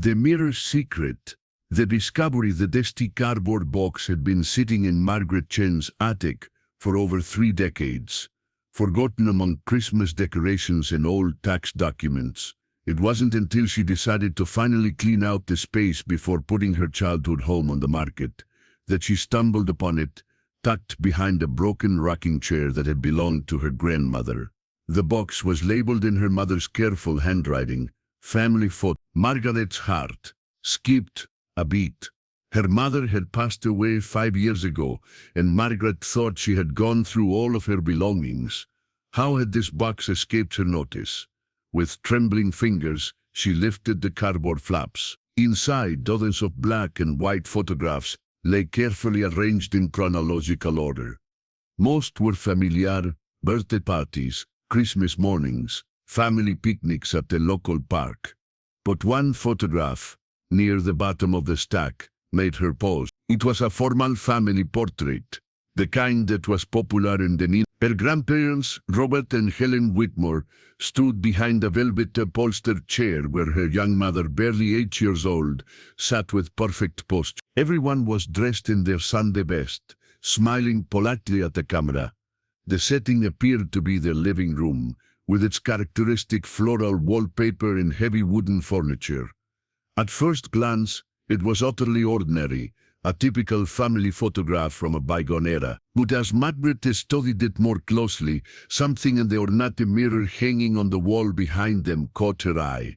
The Mirror's Secret. The discovery that this cardboard box had been sitting in Margaret Chen's attic for over 3 decades, forgotten among Christmas decorations and old tax documents. It wasn't until she decided to finally clean out the space before putting her childhood home on the market that she stumbled upon it, tucked behind a broken rocking chair that had belonged to her grandmother. The box was labeled in her mother's careful handwriting, "Family Photo." Margaret's heart skipped a beat. Her mother had passed away 5 years ago, and Margaret thought she had gone through all of her belongings. How had this box escaped her notice? With trembling fingers, she lifted the cardboard flaps. Inside, dozens of black and white photographs lay carefully arranged in chronological order. Most were familiar: birthday parties, Christmas mornings, family picnics at the local park. But one photograph, near the bottom of the stack, made her pause. It was a formal family portrait, the kind that was popular in the 90s. Her grandparents, Robert and Helen Whitmore, stood behind a velvet-upholstered chair where her young mother, barely 8 years old, sat with perfect posture. Everyone was dressed in their Sunday best, smiling politely at the camera. The setting appeared to be their living room, with its characteristic floral wallpaper and heavy wooden furniture. At first glance, it was utterly ordinary, a typical family photograph from a bygone era. But as Margaret studied it more closely, something in the ornate mirror hanging on the wall behind them caught her eye.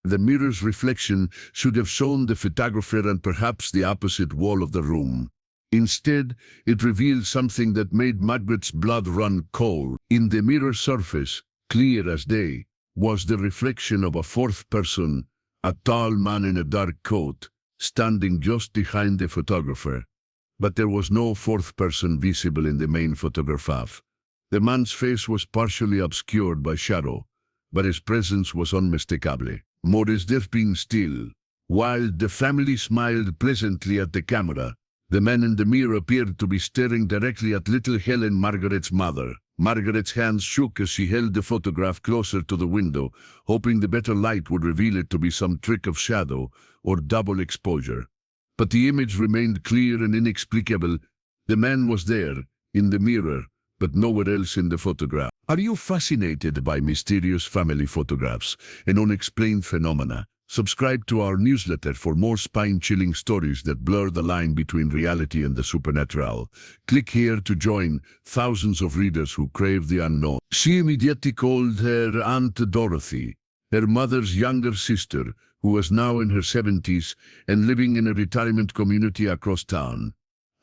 The mirror's reflection should have shown the photographer and perhaps the opposite wall of the room. Instead, it revealed something that made Margaret's blood run cold. In the mirror surface, clear as day, was the reflection of a fourth person, a tall man in a dark coat, standing just behind the photographer. But there was no fourth person visible in the main photograph. The man's face was partially obscured by shadow, but his presence was unmistakable. More is there being still. While the family smiled pleasantly at the camera, the man in the mirror appeared to be staring directly at little Helen, Margaret's mother. Margaret's hands shook as she held the photograph closer to the window, hoping the better light would reveal it to be some trick of shadow or double exposure. But the image remained clear and inexplicable. The man was there, in the mirror, but nowhere else in the photograph. Are you fascinated by mysterious family photographs and unexplained phenomena? Subscribe to our newsletter for more spine-chilling stories that blur the line between reality and the supernatural. Click here to join thousands of readers who crave the unknown. She immediately called her Aunt Dorothy, her mother's younger sister, who was now in her 70s and living in a retirement community across town.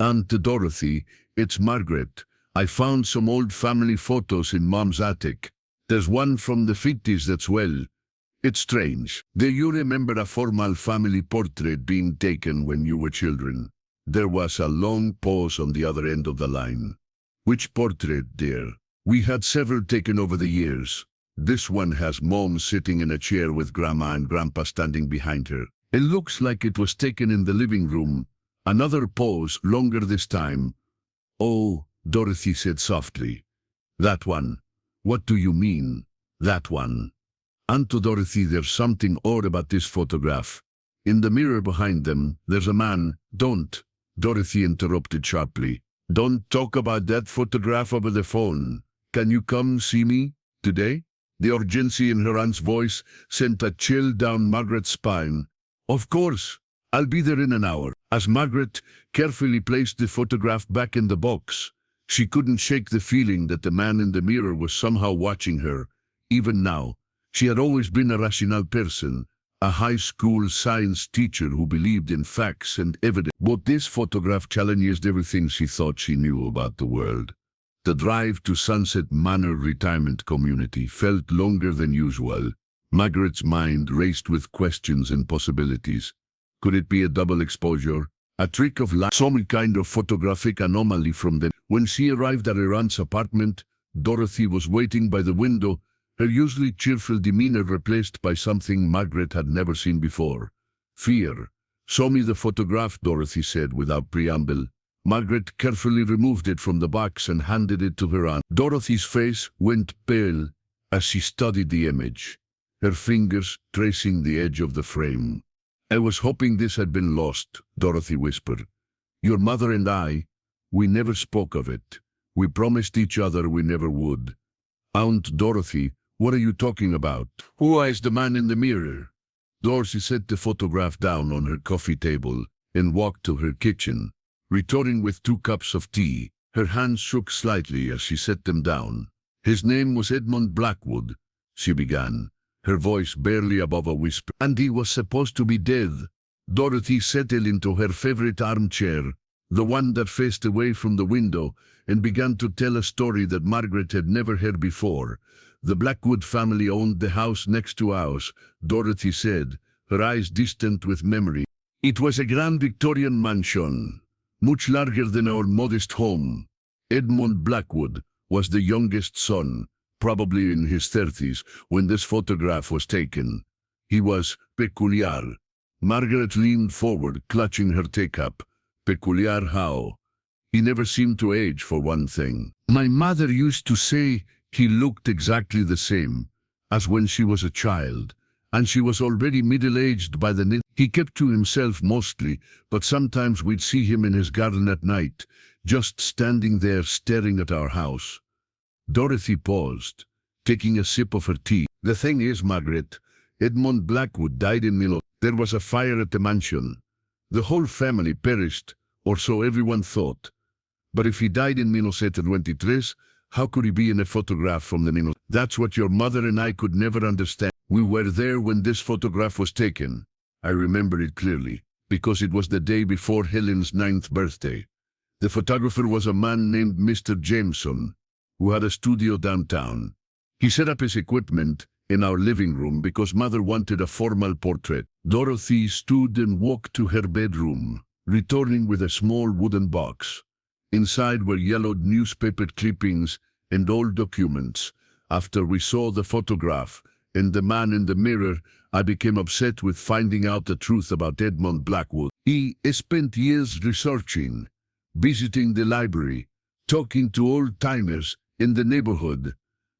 "Aunt Dorothy, it's Margaret. I found some old family photos in Mom's attic. There's one from the 50s that's well. It's strange. Do you remember a formal family portrait being taken when you were children?" There was a long pause on the other end of the line. "Which portrait, dear?" "We had several taken over the years. This one has Mom sitting in a chair with Grandma and Grandpa standing behind her. It looks like it was taken in the living room." Another pause, longer this time. "Oh," Dorothy said softly. "That one." "What do you mean, that one?" "Aunt Dorothy, there's something odd about this photograph. In the mirror behind them, there's a man." "Don't," Dorothy interrupted sharply. "Don't talk about that photograph over the phone. Can you come see me today?" The urgency in her aunt's voice sent a chill down Margaret's spine. "Of course, I'll be there in an hour." As Margaret carefully placed the photograph back in the box, she couldn't shake the feeling that the man in the mirror was somehow watching her, even now. She had always been a rational person, a high school science teacher who believed in facts and evidence. But this photograph challenged everything she thought she knew about the world. The drive to Sunset Manor retirement community felt longer than usual. Margaret's mind raced with questions and possibilities. Could it be a double exposure? A trick of light? Some kind of photographic anomaly from them? When she arrived at her aunt's apartment, Dorothy was waiting by the window, her usually cheerful demeanor replaced by something Margaret had never seen before: fear. "Show me the photograph," Dorothy said without preamble. Margaret carefully removed it from the box and handed it to her aunt. Dorothy's face went pale as she studied the image, her fingers tracing the edge of the frame. I was hoping this had been lost, Dorothy whispered. Your mother and I, we never spoke of it. We promised each other we never would. Aunt Dorothy, what are you talking about? Who is the man in the mirror? Dorothy set the photograph down on her coffee table and walked to her kitchen, returning with 2 cups of tea. Her hands shook slightly as she set them down. His name was Edmund Blackwood, she began, her voice barely above a whisper. And he was supposed to be dead. Dorothy settled into her favorite armchair, the one that faced away from the window, and began to tell a story that Margaret had never heard before. The Blackwood family owned the house next to ours, Dorothy said, her eyes distant with memory. It was a grand Victorian mansion, much larger than our modest home. Edmund Blackwood was the youngest son, probably in his 30s, when this photograph was taken. He was peculiar. Margaret leaned forward, clutching her teacup. Peculiar how? He never seemed to age, for one thing. My mother used to say he looked exactly the same as when she was a child, and she was already middle-aged by then. He kept to himself mostly, but sometimes we'd see him in his garden at night, just standing there staring at our house. Dorothy paused, taking a sip of her tea. The thing is, Margaret, Edmund Blackwood died in Milo. There was a fire at the mansion. The whole family perished, or so everyone thought. But if he died in 1923, how could he be in a photograph from the Nino? That's what your mother and I could never understand. We were there when this photograph was taken. I remember it clearly, because it was the day before Helen's 9th birthday. The photographer was a man named Mr. Jameson, who had a studio downtown. He set up his equipment in our living room because Mother wanted a formal portrait. Dorothy stood and walked to her bedroom, returning with a small wooden box. Inside were yellowed newspaper clippings and old documents. After we saw the photograph and the man in the mirror, I became upset with finding out the truth about Edmund Blackwood. He spent years researching, visiting the library, talking to old-timers in the neighborhood.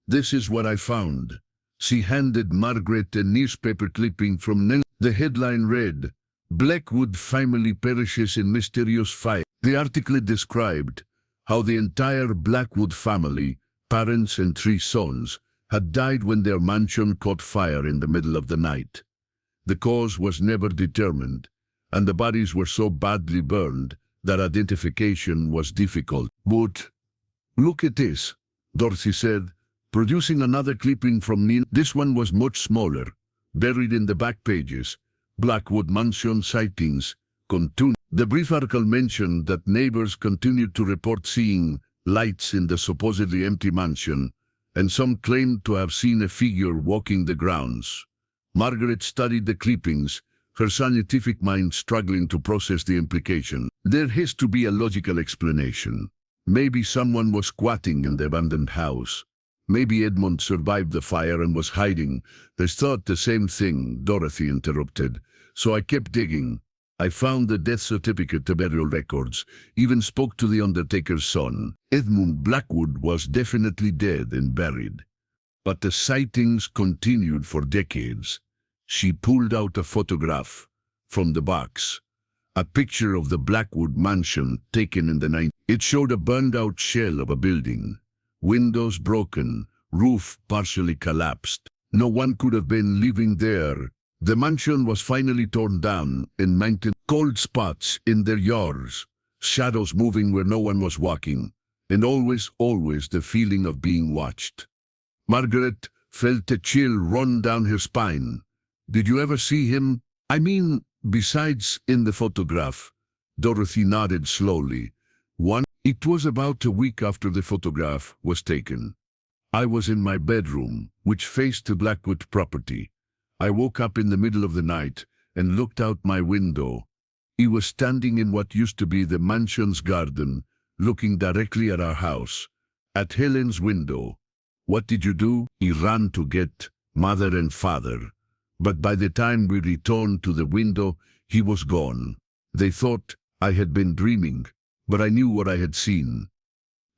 This is what I found. She handed Margaret a newspaper clipping from Nen. The headline read, Blackwood family perishes in mysterious fire. The article described how the entire Blackwood family, parents and 3 sons, had died when their mansion caught fire in the middle of the night. The cause was never determined, and the bodies were so badly burned that identification was difficult. But look at this, Dorothy said, producing another clipping from Nina. This one was much smaller, buried in the back pages. Blackwood Mansion sightings continue. The brief article mentioned that neighbors continued to report seeing lights in the supposedly empty mansion, and some claimed to have seen a figure walking the grounds. Margaret studied the clippings, her scientific mind struggling to process the implication. There has to be a logical explanation. Maybe someone was squatting in the abandoned house. Maybe Edmund survived the fire and was hiding. They thought the same thing, Dorothy interrupted. So I kept digging. I found the death certificate, the burial records, even spoke to the undertaker's son. Edmund Blackwood was definitely dead and buried. But the sightings continued for decades. She pulled out a photograph from the box. A picture of the Blackwood mansion taken in the 90s. It showed a burned-out shell of a building. Windows broken, roof partially collapsed. No one could have been living there. The mansion was finally torn down and maintained. Cold spots in their yards, shadows moving where no one was walking, and always the feeling of being watched. Margaret felt a chill run down her spine. Did you ever see him? I mean, besides in the photograph. Dorothy nodded slowly. It was about a week after the photograph was taken. I was in my bedroom, which faced the Blackwood property. I woke up in the middle of the night and looked out my window. He was standing in what used to be the mansion's garden, looking directly at our house, at Helen's window. What did you do? He ran to get Mother and Father. But by the time we returned to the window, he was gone. They thought I had been dreaming, but I knew what I had seen.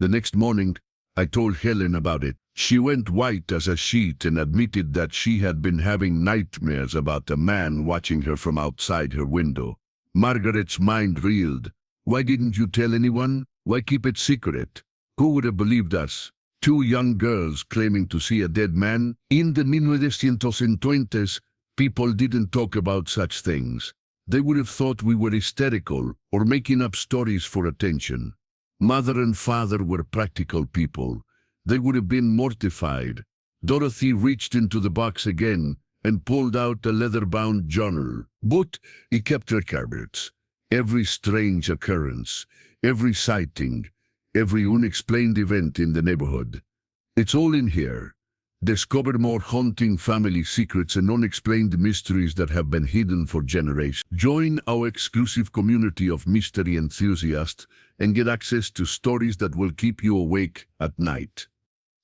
The next morning, I told Helen about it. She went white as a sheet and admitted that she had been having nightmares about a man watching her from outside her window. Margaret's mind reeled. Why didn't you tell anyone? Why keep it secret? Who would have believed us? Two young girls claiming to see a dead man? In the 1920s, people didn't talk about such things. They would have thought we were hysterical or making up stories for attention. Mother and father were practical people. They would have been mortified. Dorothy reached into the box again and pulled out a leather-bound journal. But he kept records. Every strange occurrence, every sighting, every unexplained event in the neighborhood. It's all in here. Discover more haunting family secrets and unexplained mysteries that have been hidden for generations. Join our exclusive community of mystery enthusiasts and get access to stories that will keep you awake at night.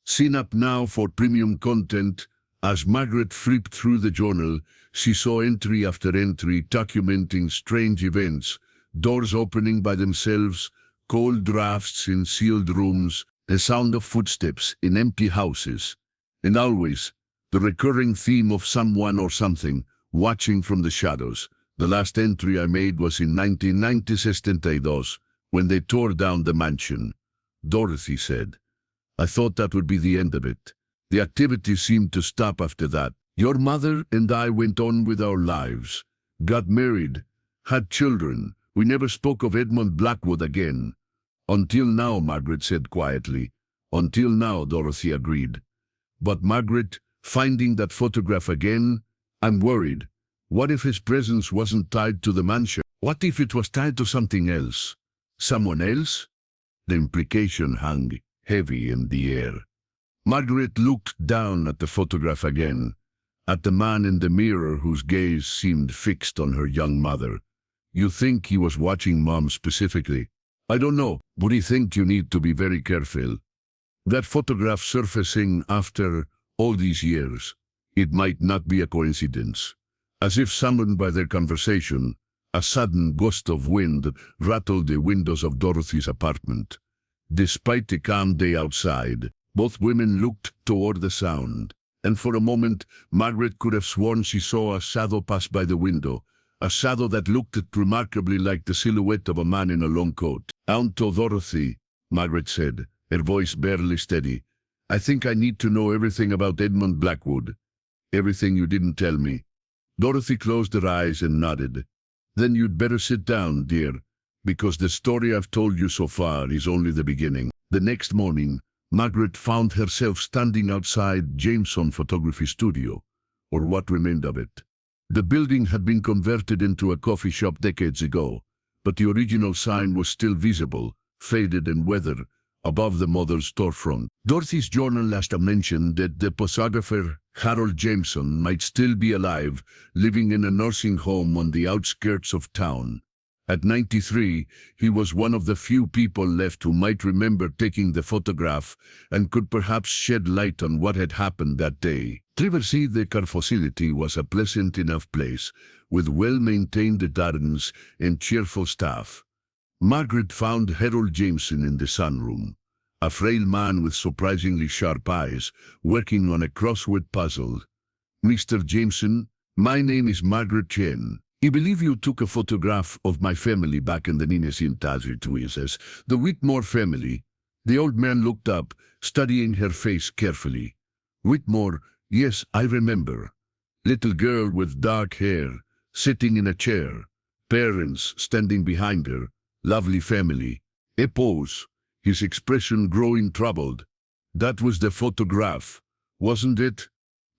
Sign up now for premium content. As Margaret flipped through the journal, she saw entry after entry documenting strange events, doors opening by themselves, cold drafts in sealed rooms, the sound of footsteps in empty houses, and always the recurring theme of someone or something watching from the shadows. The last entry I made was in 1992, when they tore down the mansion. Dorothy said, I thought that would be the end of it. The activity seemed to stop after that. Your mother and I went on with our lives, got married, had children. We never spoke of Edmund Blackwood again. Until now, Margaret said quietly. Until now, Dorothy agreed. But Margaret, finding that photograph again, I'm worried. What if his presence wasn't tied to the mansion? What if it was tied to something else? Someone else? The implication hung heavy in the air. Margaret looked down at the photograph again, at the man in the mirror whose gaze seemed fixed on her young mother. You think he was watching Mom specifically? I don't know, but I think you need to be very careful. That photograph surfacing after all these years, it might not be a coincidence. As if summoned by their conversation, a sudden gust of wind rattled the windows of Dorothy's apartment. Despite the calm day outside, both women looked toward the sound, and for a moment Margaret could have sworn she saw a shadow pass by the window, a shadow that looked remarkably like the silhouette of a man in a long coat. Aunt Dorothy, Margaret said, her voice barely steady, I think I need to know everything about Edmund Blackwood. Everything you didn't tell me. Dorothy closed her eyes and nodded. Then you'd better sit down, dear, because the story I've told you so far is only the beginning. The next morning, Margaret found herself standing outside Jameson Photography Studio, or what remained of it. The building had been converted into a coffee shop decades ago, but the original sign was still visible, faded and weathered, above the mother's storefront. Dorothy's journal last mentioned that the photographer Harold Jameson might still be alive, living in a nursing home on the outskirts of town. At 93, he was one of the few people left who might remember taking the photograph and could perhaps shed light on what had happened that day. Traversey, the car facility, was a pleasant enough place, with well-maintained gardens and cheerful staff. Margaret found Harold Jameson in the sunroom, a frail man with surprisingly sharp eyes, working on a crossword puzzle. Mr. Jameson, my name is Margaret Chen. I believe you took a photograph of my family back in the 1920s, the Whitmore family. The old man looked up, studying her face carefully. Whitmore, yes, I remember. Little girl with dark hair, sitting in a chair. Parents standing behind her. Lovely family. A pause, his expression growing troubled. That was the photograph, wasn't it?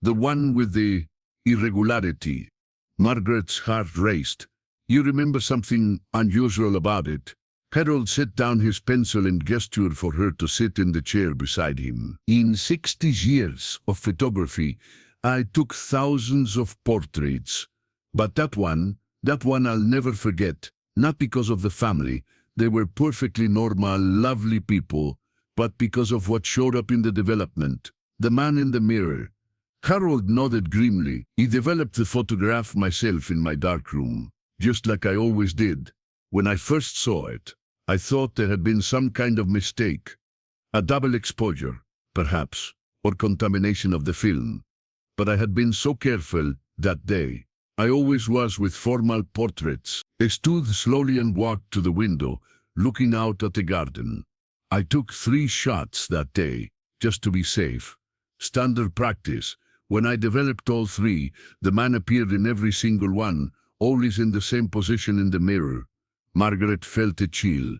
The one with the irregularity. Margaret's heart raced. You remember something unusual about it? Harold set down his pencil and gestured for her to sit in the chair beside him. In 60 years of photography, I took thousands of portraits. But that one I'll never forget. Not because of the family. They were perfectly normal, lovely people, but because of what showed up in the development. The man in the mirror. Harold nodded grimly. He developed the photograph myself in my darkroom, just like I always did. When I first saw it, I thought there had been some kind of mistake. A double exposure, perhaps, or contamination of the film. But I had been so careful that day. I always was with formal portraits. I stood slowly and walked to the window, looking out at the garden. I took 3 shots that day, just to be safe. Standard practice. When I developed all 3, the man appeared in every single one, always in the same position in the mirror. Margaret felt a chill.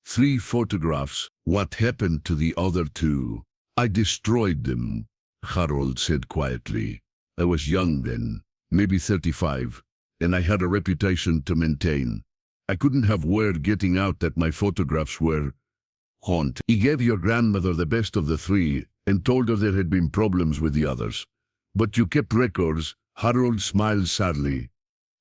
3 photographs. What happened to the other 2? I destroyed them, Harold said quietly. I was young then, maybe 35, and I had a reputation to maintain. I couldn't have word getting out that my photographs were haunted. He gave your grandmother the best of the 3 and told her there had been problems with the others. But you kept records, Harold smiled sadly.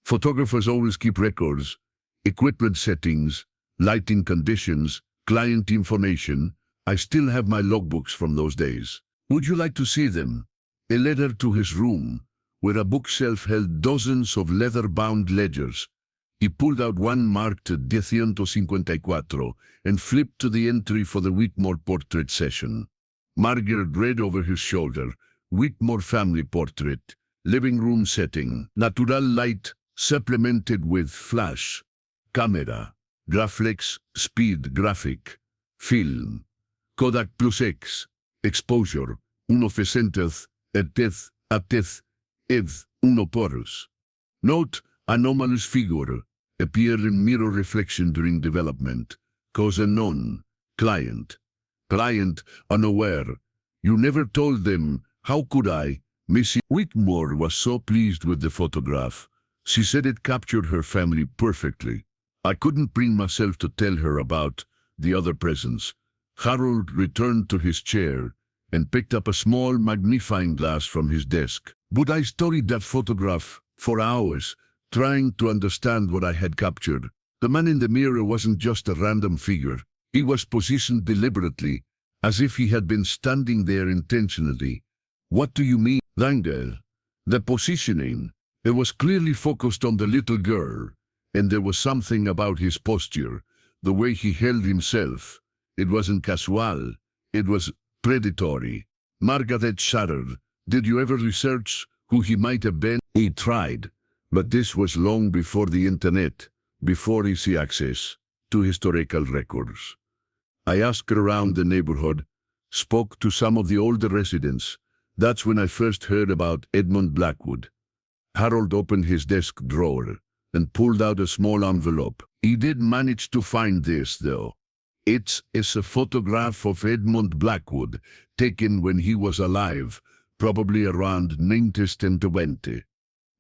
Photographers always keep records. Equipment settings, lighting conditions, client information. I still have my logbooks from those days. Would you like to see them? A letter to his room, where a bookshelf held dozens of leather-bound ledgers. He pulled out one marked 1054 and flipped to the entry for the Whitmore portrait session. Margaret read over his shoulder. Whitmore family portrait, living room setting, natural light, supplemented with flash, camera, Graflex, speed graphic, film, Kodak Plus X, exposure, 1/60th, ateth, eth, 1 porus. Note, anomalous figure, appear in mirror reflection during development, cause unknown, client, unaware. You never told them. How could I? Mrs. Whitmore was so pleased with the photograph. She said it captured her family perfectly. I couldn't bring myself to tell her about the other presents. Harold returned to his chair and picked up a small magnifying glass from his desk. But I studied that photograph for hours, trying to understand what I had captured. The man in the mirror wasn't just a random figure. He was positioned deliberately, as if he had been standing there intentionally. What do you mean, Langdale? The positioning. It was clearly focused on the little girl, and there was something about his posture, the way he held himself. It wasn't casual. It was predatory. Margaret shuddered. Did you ever research who he might have been? He tried, but this was long before the internet, before easy access to historical records. I asked around the neighborhood, spoke to some of the older residents. That's when I first heard about Edmund Blackwood. Harold opened his desk drawer and pulled out a small envelope. He did manage to find this, though. It's a photograph of Edmund Blackwood, taken when he was alive, probably around 1920.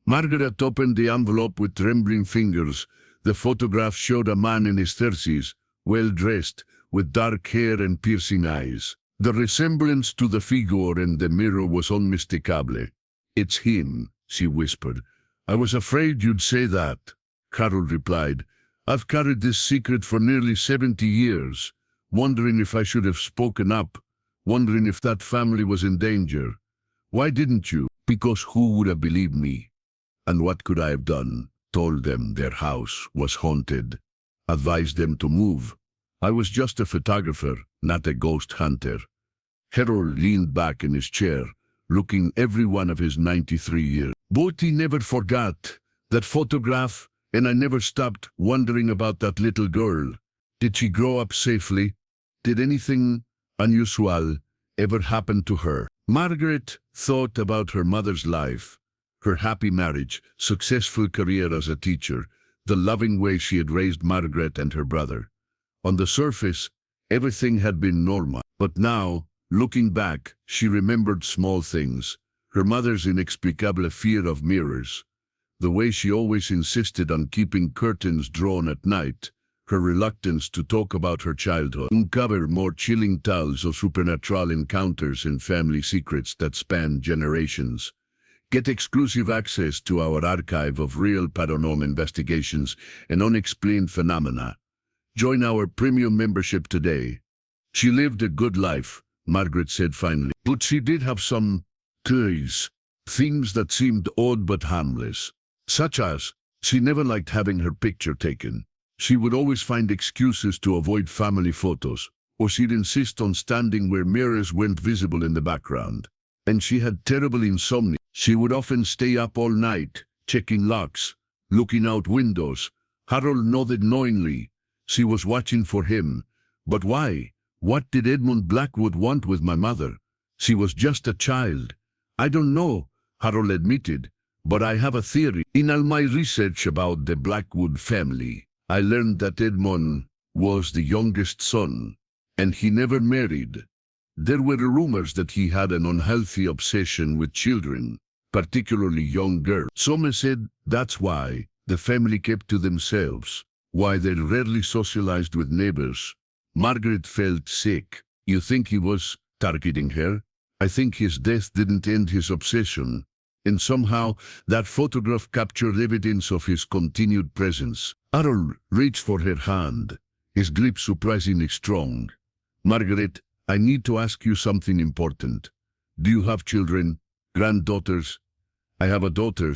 Margaret opened the envelope with trembling fingers. The photograph showed a man in his 30s, well-dressed, with dark hair and piercing eyes. The resemblance to the figure in the mirror was unmistakable. It's him, she whispered. I was afraid you'd say that, Harold replied. I've carried this secret for nearly 70 years, wondering if I should have spoken up, wondering if that family was in danger. Why didn't you? Because who would have believed me? And what could I have done? Told them their house was haunted. Advised them to move. I was just a photographer, not a ghost hunter. Harold leaned back in his chair, looking every one of his 93 years. But he never forgot that photograph, and I never stopped wondering about that little girl. Did she grow up safely? Did anything unusual ever happen to her? Margaret thought about her mother's life, her happy marriage, successful career as a teacher, the loving way she had raised Margaret and her brother. On the surface, everything had been normal. But now, looking back, she remembered small things. Her mother's inexplicable fear of mirrors, the way she always insisted on keeping curtains drawn at night, her reluctance to talk about her childhood, uncover more chilling tales of supernatural encounters and family secrets that span generations. Get exclusive access to our archive of real paranormal investigations and unexplained phenomena. Join our premium membership today. She lived a good life, Margaret said finally. But she did have some things that seemed odd but harmless. Such as, she never liked having her picture taken. She would always find excuses to avoid family photos, or she'd insist on standing where mirrors weren't visible in the background. and she had terrible insomnia. She would often stay up all night, checking locks, looking out windows. Harold nodded knowingly. She was watching for him. But why? What did Edmund Blackwood want with my mother? She was just a child. I don't know, Harold admitted, but I have a theory. In all my research about the Blackwood family, I learned that Edmund was the youngest son, and he never married. There were rumors that he had an unhealthy obsession with children, particularly young girls. Some said that's why the family kept to themselves, why they rarely socialized with neighbors. Margaret felt sick. You think he was targeting her? I think his death didn't end his obsession, and somehow that photograph captured evidence of his continued presence. Harold reached for her hand, his grip surprisingly strong. Margaret, I need to ask you something important. Do you have children? Granddaughters? I have a daughter.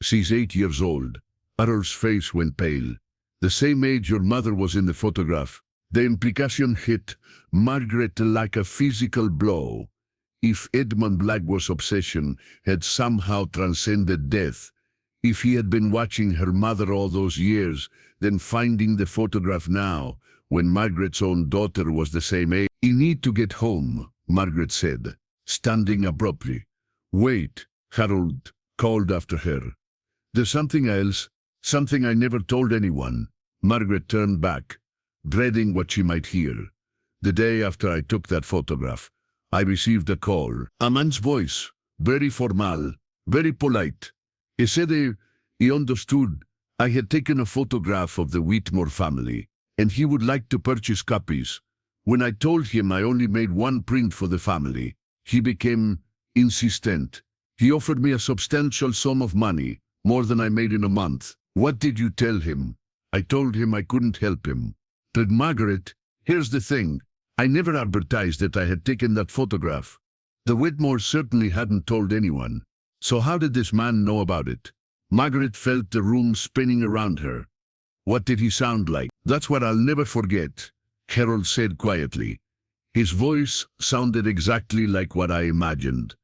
She's 8 years old. Harold's face went pale. The same age your mother was in the photograph. The implication hit Margaret like a physical blow. If Edmund Blackwood's obsession had somehow transcended death, if he had been watching her mother all those years, then finding the photograph now, when Margaret's own daughter was the same age. You need to get home, Margaret said, standing abruptly. Wait, Harold called after her. There's something else, something I never told anyone. Margaret turned back, dreading what she might hear. The day after I took that photograph, I received a call. A man's voice, very formal, very polite. He said he understood I had taken a photograph of the Whitmore family, and he would like to purchase copies. When I told him I only made one print for the family, he became insistent. He offered me a substantial sum of money, more than I made in a month. What did you tell him? I told him I couldn't help him. But Margaret, here's the thing. I never advertised that I had taken that photograph. The Whitmores certainly hadn't told anyone. So how did this man know about it? Margaret felt the room spinning around her. What did he sound like? That's what I'll never forget, Harold said quietly. His voice sounded exactly like what I imagined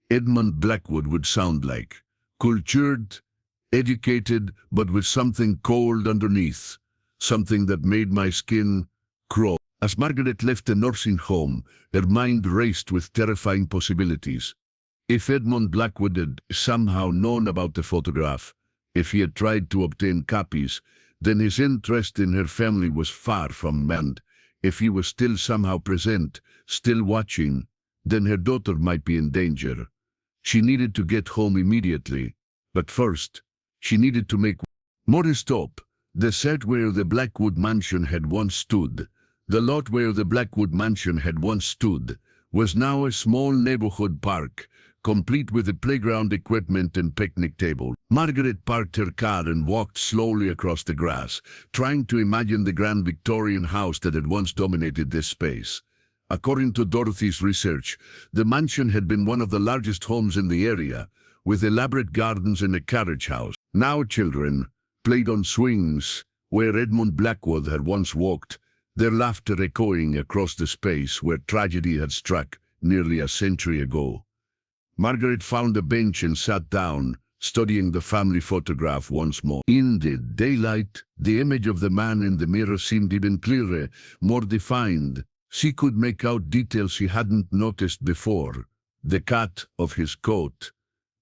Edmund Blackwood would sound like. Cultured, educated, but with something cold underneath. Something that made my skin crawl. As Margaret left the nursing home, her mind raced with terrifying possibilities. If Edmund Blackwood had somehow known about the photograph, if he had tried to obtain copies, then his interest in her family was far from end. If he was still somehow present, still watching, then her daughter might be in danger. She needed to get home immediately. But first, she needed to make more stop. The set where the Blackwood mansion had once stood, the lot where the Blackwood mansion had once stood, was now a small neighborhood park, complete with a playground equipment and picnic table. Margaret parked her car and walked slowly across the grass, trying to imagine the grand Victorian house that had once dominated this space. According to Dorothy's research, the mansion had been one of the largest homes in the area, with elaborate gardens and a carriage house. Now children played on swings where Edmund Blackwood had once walked, their laughter echoing across the space where tragedy had struck nearly a century ago. Margaret found a bench and sat down, studying the family photograph once more. In the daylight, the image of the man in the mirror seemed even clearer, more defined. She could make out details she hadn't noticed before. The cut of his coat,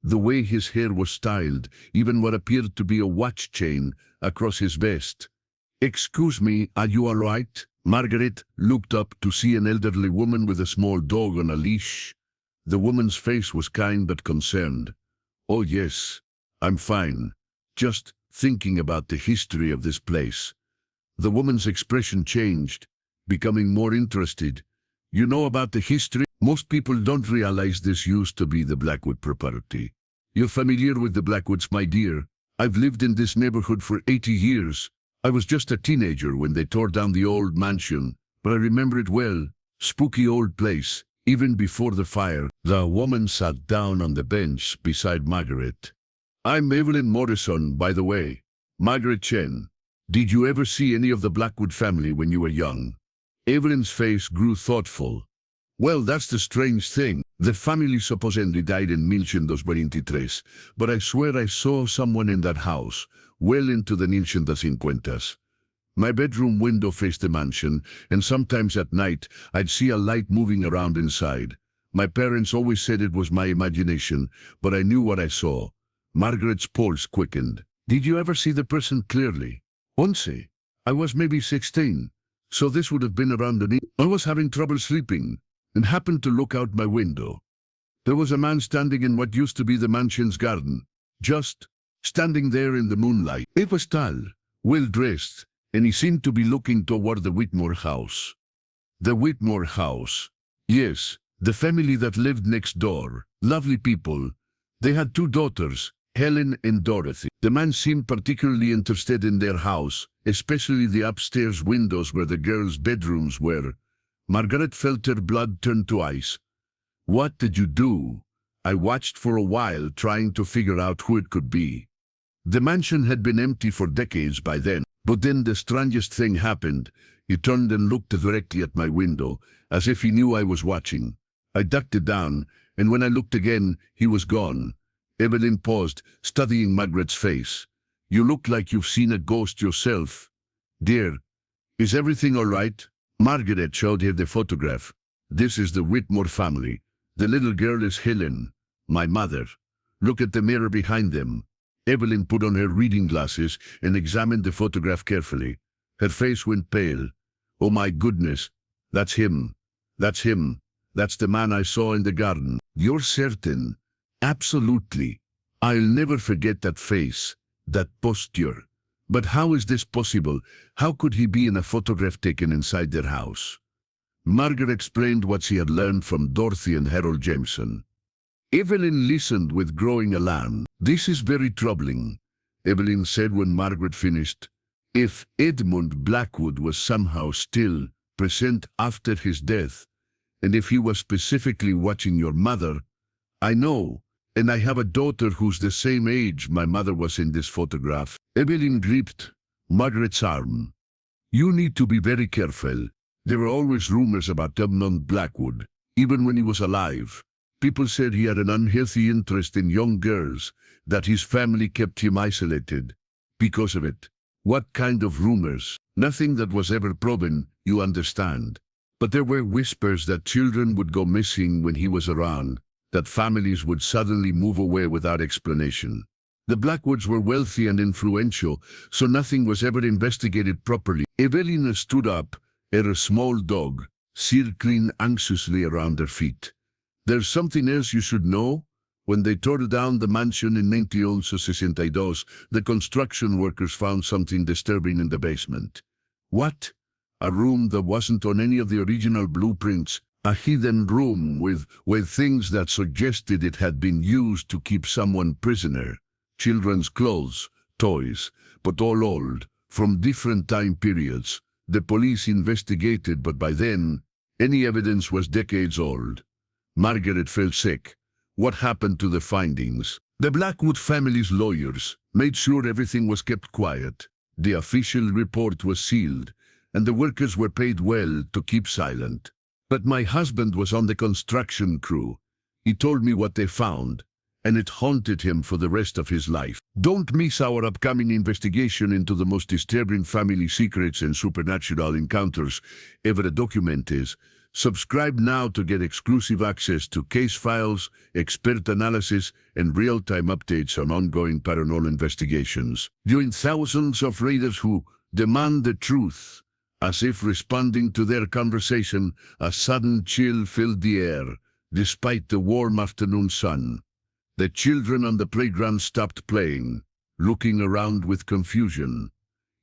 the way his hair was styled, even what appeared to be a watch chain across his vest. "Excuse me, are you all right?" Margaret looked up to see an elderly woman with a small dog on a leash. The woman's face was kind but concerned. "Oh yes, I'm fine. Just thinking about the history of this place." The woman's expression changed, becoming more interested. "You know about the history? Most people don't realize this used to be the Blackwood property. You're familiar with the Blackwoods, my dear. I've lived in this neighborhood for 80 years. I was just a teenager when they tore down the old mansion, but I remember it well. Spooky old place, even before the fire." The woman sat down on the bench beside Margaret. "I'm Evelyn Morrison, by the way. Margaret Chen. Did you ever see any of the Blackwood family when you were young?" Evelyn's face grew thoughtful. Well, that's the strange thing. The family supposedly died in 1923, but I swear I saw someone in that house, well into the 1950s. My bedroom window faced the mansion, and sometimes at night I'd see a light moving around inside. My parents always said it was my imagination, but I knew what I saw. Margaret's pulse quickened. Did you ever see the person clearly? Once. I was maybe 16, so this would have been around the I was having trouble sleeping, and happened to look out my window. There was a man standing in what used to be the mansion's garden, just standing there in the moonlight. He was tall, well-dressed, and he seemed to be looking toward the Whitmore house. The Whitmore house. Yes, the family that lived next door. Lovely people. They had 2 daughters, Helen and Dorothy. The man seemed particularly interested in their house, especially the upstairs windows where the girls' bedrooms were. Margaret felt her blood turn to ice. What did you do? I watched for a while, trying to figure out who it could be. The mansion had been empty for decades by then, but then the strangest thing happened. He turned and looked directly at my window, as if he knew I was watching. I ducked it down, and when I looked again, he was gone. Evelyn paused, studying Margaret's face. You look like you've seen a ghost yourself. Dear, is everything all right? Margaret showed her the photograph. This is the Whitmore family. The little girl is Helen, my mother. Look at the mirror behind them. Evelyn put on her reading glasses and examined the photograph carefully. Her face went pale. Oh my goodness, that's him. That's him. That's the man I saw in the garden. You're certain? Absolutely. I'll never forget that face, that posture. But how is this possible? How could he be in a photograph taken inside their house? Margaret explained what she had learned from Dorothy and Harold Jameson. Evelyn listened with growing alarm. This is very troubling, Evelyn said when Margaret finished. If Edmund Blackwood was somehow still present after his death, and if he was specifically watching your mother, I know, and I have a daughter who's the same age my mother was in this photograph. Evelyn gripped Margaret's arm. You need to be very careful. There were always rumors about Edmund Blackwood, even when he was alive. People said he had an unhealthy interest in young girls, that his family kept him isolated. Because of it. What kind of rumors? Nothing that was ever proven, you understand. But there were whispers that children would go missing when he was around, that families would suddenly move away without explanation. The Blackwoods were wealthy and influential, so nothing was ever investigated properly. Evelina stood up, her small dog, circling anxiously around her feet. There's something else you should know. When they tore down the mansion in 1962, the construction workers found something disturbing in the basement. What? A room that wasn't on any of the original blueprints. A hidden room with things that suggested it had been used to keep someone prisoner. Children's clothes, toys, but all old, from different time periods. The police investigated, but by then, any evidence was decades old. Margaret felt sick. What happened to the findings? The Blackwood family's lawyers made sure everything was kept quiet. The official report was sealed, and the workers were paid well to keep silent. But my husband was on the construction crew. He told me what they found, and it haunted him for the rest of his life. Don't miss our upcoming investigation into the most disturbing family secrets and supernatural encounters ever documented. Subscribe now to get exclusive access to case files, expert analysis, and real-time updates on ongoing paranormal investigations. Join thousands of readers who demand the truth. As if responding to their conversation, a sudden chill filled the air, despite the warm afternoon sun. The children on the playground stopped playing, looking around with confusion.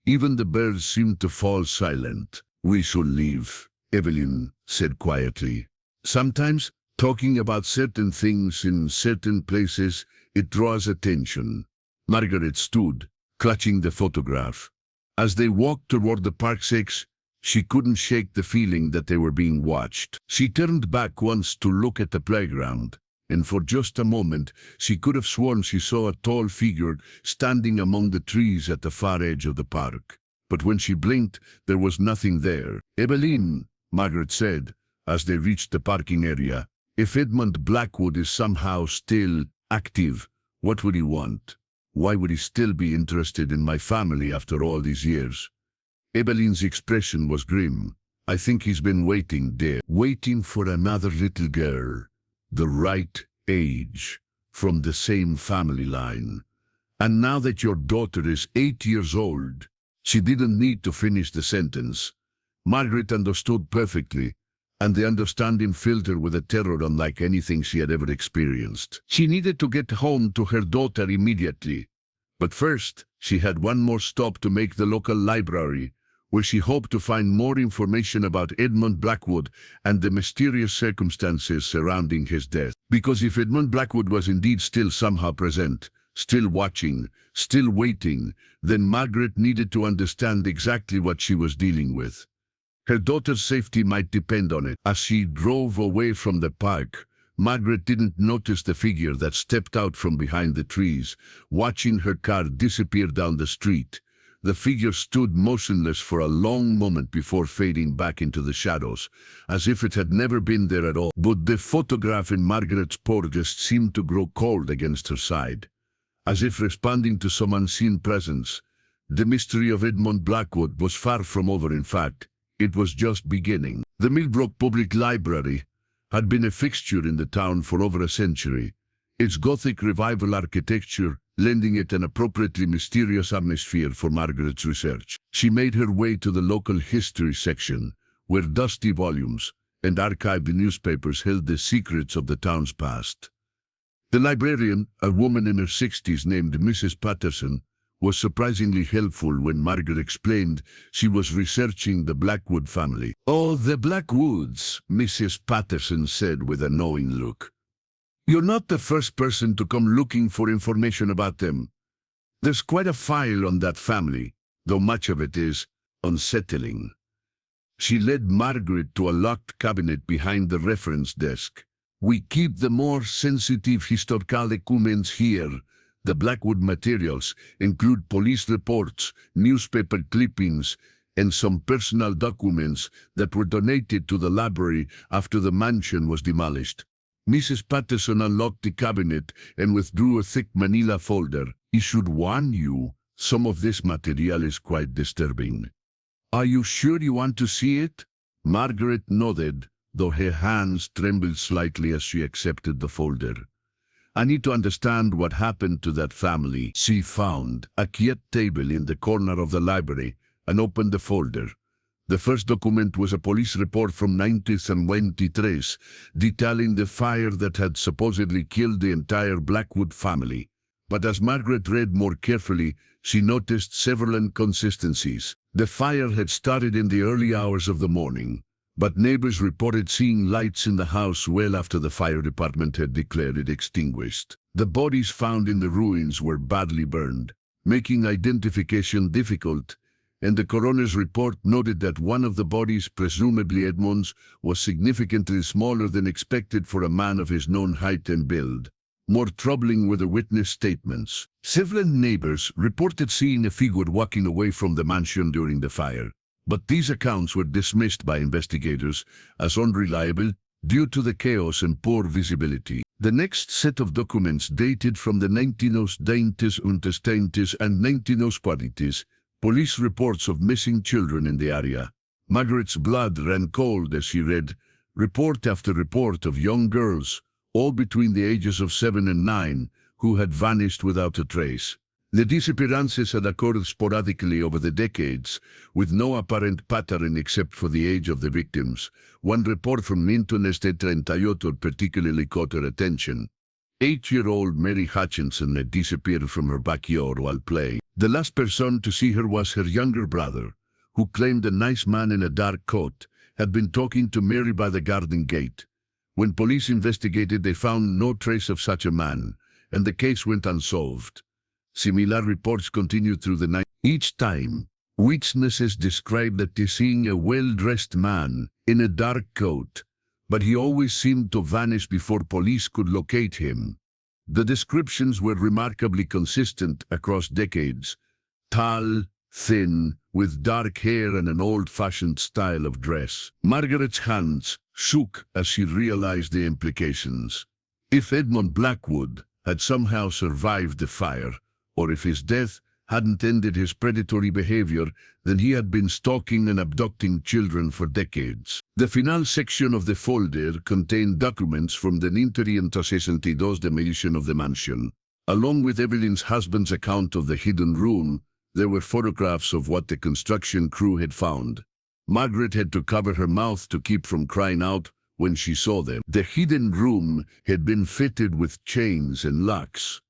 Even the birds seemed to fall silent. We should leave, Evelyn said quietly. Sometimes, talking about certain things in certain places, it draws attention. Margaret stood, clutching the photograph. As they walked toward the Park 6, she couldn't shake the feeling that they were being watched. She turned back once to look at the playground, and for just a moment she could have sworn she saw a tall figure standing among the trees at the far edge of the park. But when she blinked, there was nothing there. Evelyn, Margaret said, as they reached the parking area. If Edmund Blackwood is somehow still active, what would he want? Why would he still be interested in my family after all these years? Evelyn's expression was grim. I think he's been waiting there, waiting for another little girl, the right age, from the same family line. And now that your daughter is 8 years old, she didn't need to finish the sentence. Margaret understood perfectly, and the understanding filled her with a terror unlike anything she had ever experienced. She needed to get home to her daughter immediately. But first, she had one more stop to make: the local library, where she hoped to find more information about Edmund Blackwood and the mysterious circumstances surrounding his death. Because if Edmund Blackwood was indeed still somehow present, still watching, still waiting, then Margaret needed to understand exactly what she was dealing with. Her daughter's safety might depend on it. As she drove away from the park, Margaret didn't notice the figure that stepped out from behind the trees, watching her car disappear down the street. The figure stood motionless for a long moment before fading back into the shadows, as if it had never been there at all. But the photograph in Margaret's portrait seemed to grow cold against her side, as if responding to some unseen presence. The mystery of Edmund Blackwood was far from over. In fact, it was just beginning. The Millbrook Public Library had been a fixture in the town for over a century, its Gothic Revival architecture lending it an appropriately mysterious atmosphere for Margaret's research. She made her way to the local history section, where dusty volumes and archived newspapers held the secrets of the town's past. The librarian, a woman in her 60s named Mrs. Patterson, was surprisingly helpful when Margaret explained she was researching the Blackwood family. "Oh, the Blackwoods," Mrs. Patterson said with a knowing look. "You're not the first person to come looking for information about them. There's quite a file on that family, though much of it is unsettling." She led Margaret to a locked cabinet behind the reference desk. "We keep the more sensitive historical documents here. The Blackwood materials include police reports, newspaper clippings, and some personal documents that were donated to the library after the mansion was demolished." Mrs. Patterson unlocked the cabinet and withdrew a thick manila folder. "I should warn you, some of this material is quite disturbing. Are you sure you want to see it?" Margaret nodded, though her hands trembled slightly as she accepted the folder. "I need to understand what happened to that family." She found a quiet table in the corner of the library and opened the folder. The first document was a police report from 1923, detailing the fire that had supposedly killed the entire Blackwood family. But as Margaret read more carefully, she noticed several inconsistencies. The fire had started in the early hours of the morning, but neighbors reported seeing lights in the house well after the fire department had declared it extinguished. The bodies found in the ruins were badly burned, making identification difficult, and the coroner's report noted that one of the bodies, presumably Edmund's, was significantly smaller than expected for a man of his known height and build. More troubling were the witness statements. Several neighbors reported seeing a figure walking away from the mansion during the fire, but these accounts were dismissed by investigators as unreliable due to the chaos and poor visibility. The next set of documents dated from the 1920s, 1930s, and 1940s, police reports of missing children in the area. Margaret's blood ran cold as she read report after report of young girls, all between the ages of 7 and 9, who had vanished without a trace. The disappearances had occurred sporadically over the decades, with no apparent pattern except for the age of the victims. One report from Minton Estate 38 particularly caught her attention. 8-year-old Mary Hutchinson had disappeared from her backyard while playing. The last person to see her was her younger brother, who claimed a nice man in a dark coat had been talking to Mary by the garden gate. When police investigated, they found no trace of such a man, and the case went unsolved. Similar reports continued through the night. Each time, witnesses described that they seeing a well-dressed man in a dark coat, but he always seemed to vanish before police could locate him. The descriptions were remarkably consistent across decades: tall, thin, with dark hair and an old-fashioned style of dress. Margaret's hands shook as she realized the implications. If Edmund Blackwood had somehow survived the fire, or if his death hadn't ended his predatory behavior, then he had been stalking and abducting children for decades. The final section of the folder contained documents from the 1962 demolition of the mansion. Along with Evelyn's husband's account of the hidden room, there were photographs of what the construction crew had found. Margaret had to cover her mouth to keep from crying out when she saw them. The hidden room had been fitted with chains and locks.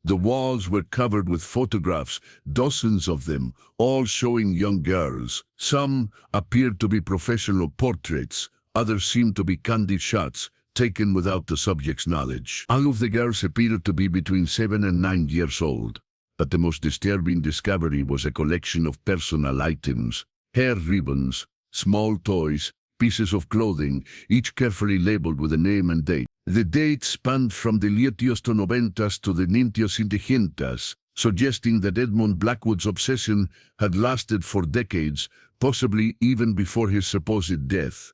The walls were covered with photographs, dozens of them, all showing young girls. Some appeared to be professional portraits, others seemed to be candid shots, taken without the subject's knowledge. All of the girls appeared to be between 7 and 9 years old. But the most disturbing discovery was a collection of personal items, hair ribbons, small toys, pieces of clothing, each carefully labeled with a name and date. The date spanned from the 1890s to the 1900s, suggesting that Edmund Blackwood's obsession had lasted for decades, possibly even before his supposed death.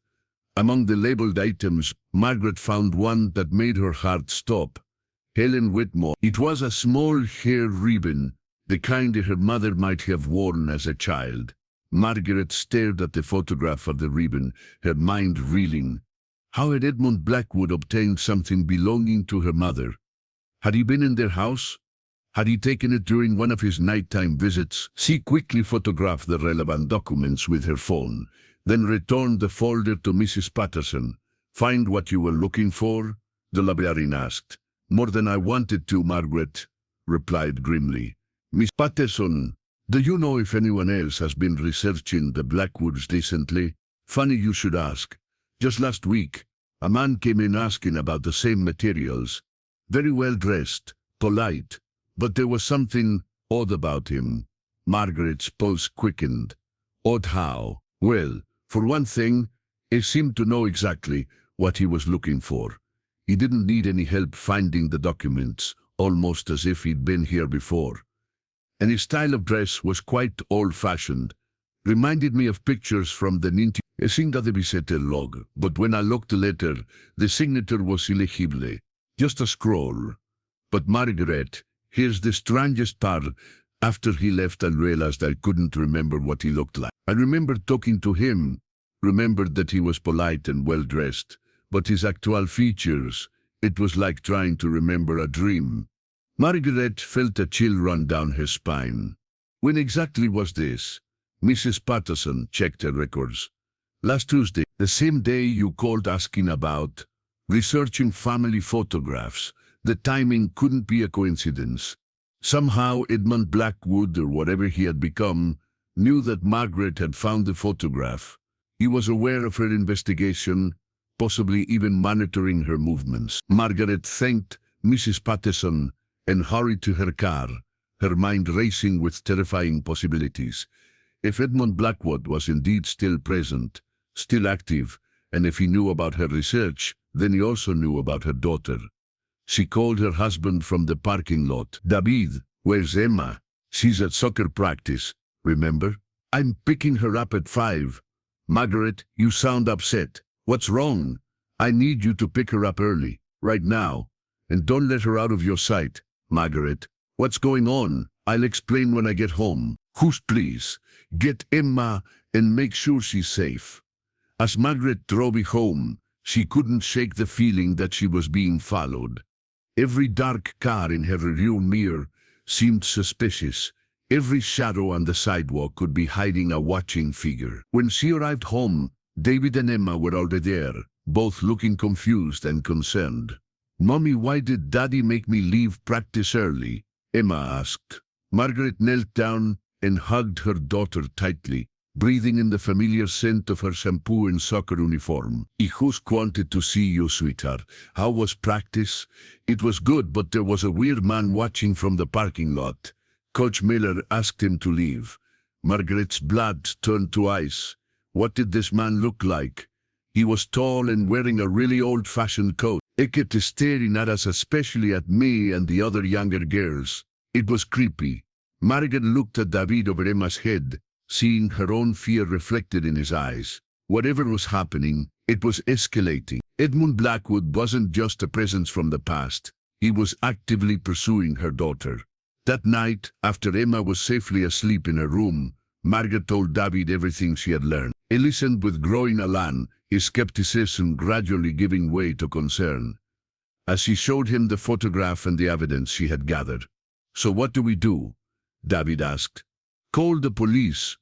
Among the labeled items, Margaret found one that made her heart stop. Helen Whitmore. It was a small hair ribbon, the kind her mother might have worn as a child. Margaret stared at the photograph of the ribbon, her mind reeling. How had Edmund Blackwood obtained something belonging to her mother? Had he been in their house? Had he taken it during one of his nighttime visits? She quickly photographed the relevant documents with her phone, then returned the folder to Mrs. Patterson. "Find what you were looking for?" the librarian asked. "More than I wanted to," Margaret replied grimly. "Miss Patterson, do you know if anyone else has been researching the Blackwoods recently?" "Funny you should ask. Just last week, a man came in asking about the same materials. Very well dressed, polite, but there was something odd about him." Margaret's pulse quickened. "Odd how?" "Well, for one thing, he seemed to know exactly what he was looking for. He didn't need any help finding the documents, almost as if he'd been here before. And his style of dress was quite old-fashioned. Reminded me of pictures from the 1900 log, but when I looked the letter, the signature was illegible, just a scroll. But Margaret, here's the strangest part. After he left, I realized I couldn't remember what he looked like. I remembered talking to him, remembered that he was polite and well-dressed, but his actual features, it was like trying to remember a dream." Margaret felt a chill run down her spine. "When exactly was this?" Mrs. Patterson checked her records. "Last Tuesday, the same day you called asking about researching family photographs. The timing couldn't be a coincidence. Somehow Edmund Blackwood, or whatever he had become, knew that Margaret had found the photograph. He was aware of her investigation, possibly even monitoring her movements." Margaret thanked Mrs. Patterson and hurried to her car, her mind racing with terrifying possibilities. If Edmund Blackwood was indeed still present, still active, and if he knew about her research, then he also knew about her daughter. She called her husband from the parking lot. "David, where's Emma? She's at soccer practice, remember? I'm picking her up at 5. Margaret, you sound upset. What's wrong? I need you to pick her up early, right now. And don't let her out of your sight. Margaret, what's going on? I'll explain when I get home. Hush, please. Get Emma and make sure she's safe." As Margaret drove home, she couldn't shake the feeling that she was being followed. Every dark car in her rear mirror seemed suspicious. Every shadow on the sidewalk could be hiding a watching figure. When she arrived home, David and Emma were already there, both looking confused and concerned. "Mommy, why did Daddy make me leave practice early?" Emma asked. Margaret knelt down and hugged her daughter tightly, breathing in the familiar scent of her shampoo and soccer uniform. "I just wanted to see you, sweetheart. How was practice?" "It was good, but there was a weird man watching from the parking lot. Coach Miller asked him to leave." Margaret's blood turned to ice. What did this man look like? He was tall and wearing a really old-fashioned coat. He kept staring at us, especially at me and the other younger girls. It was creepy. Margaret looked at David over Emma's head, seeing her own fear reflected in his eyes. Whatever was happening, it was escalating. Edmund Blackwood wasn't just a presence from the past. He was actively pursuing her daughter. That night, after Emma was safely asleep in her room, Margaret told David everything she had learned. He listened with growing alarm, his skepticism gradually giving way to concern, as she showed him the photograph and the evidence she had gathered. "So what do we do?" David asked. "Call the police.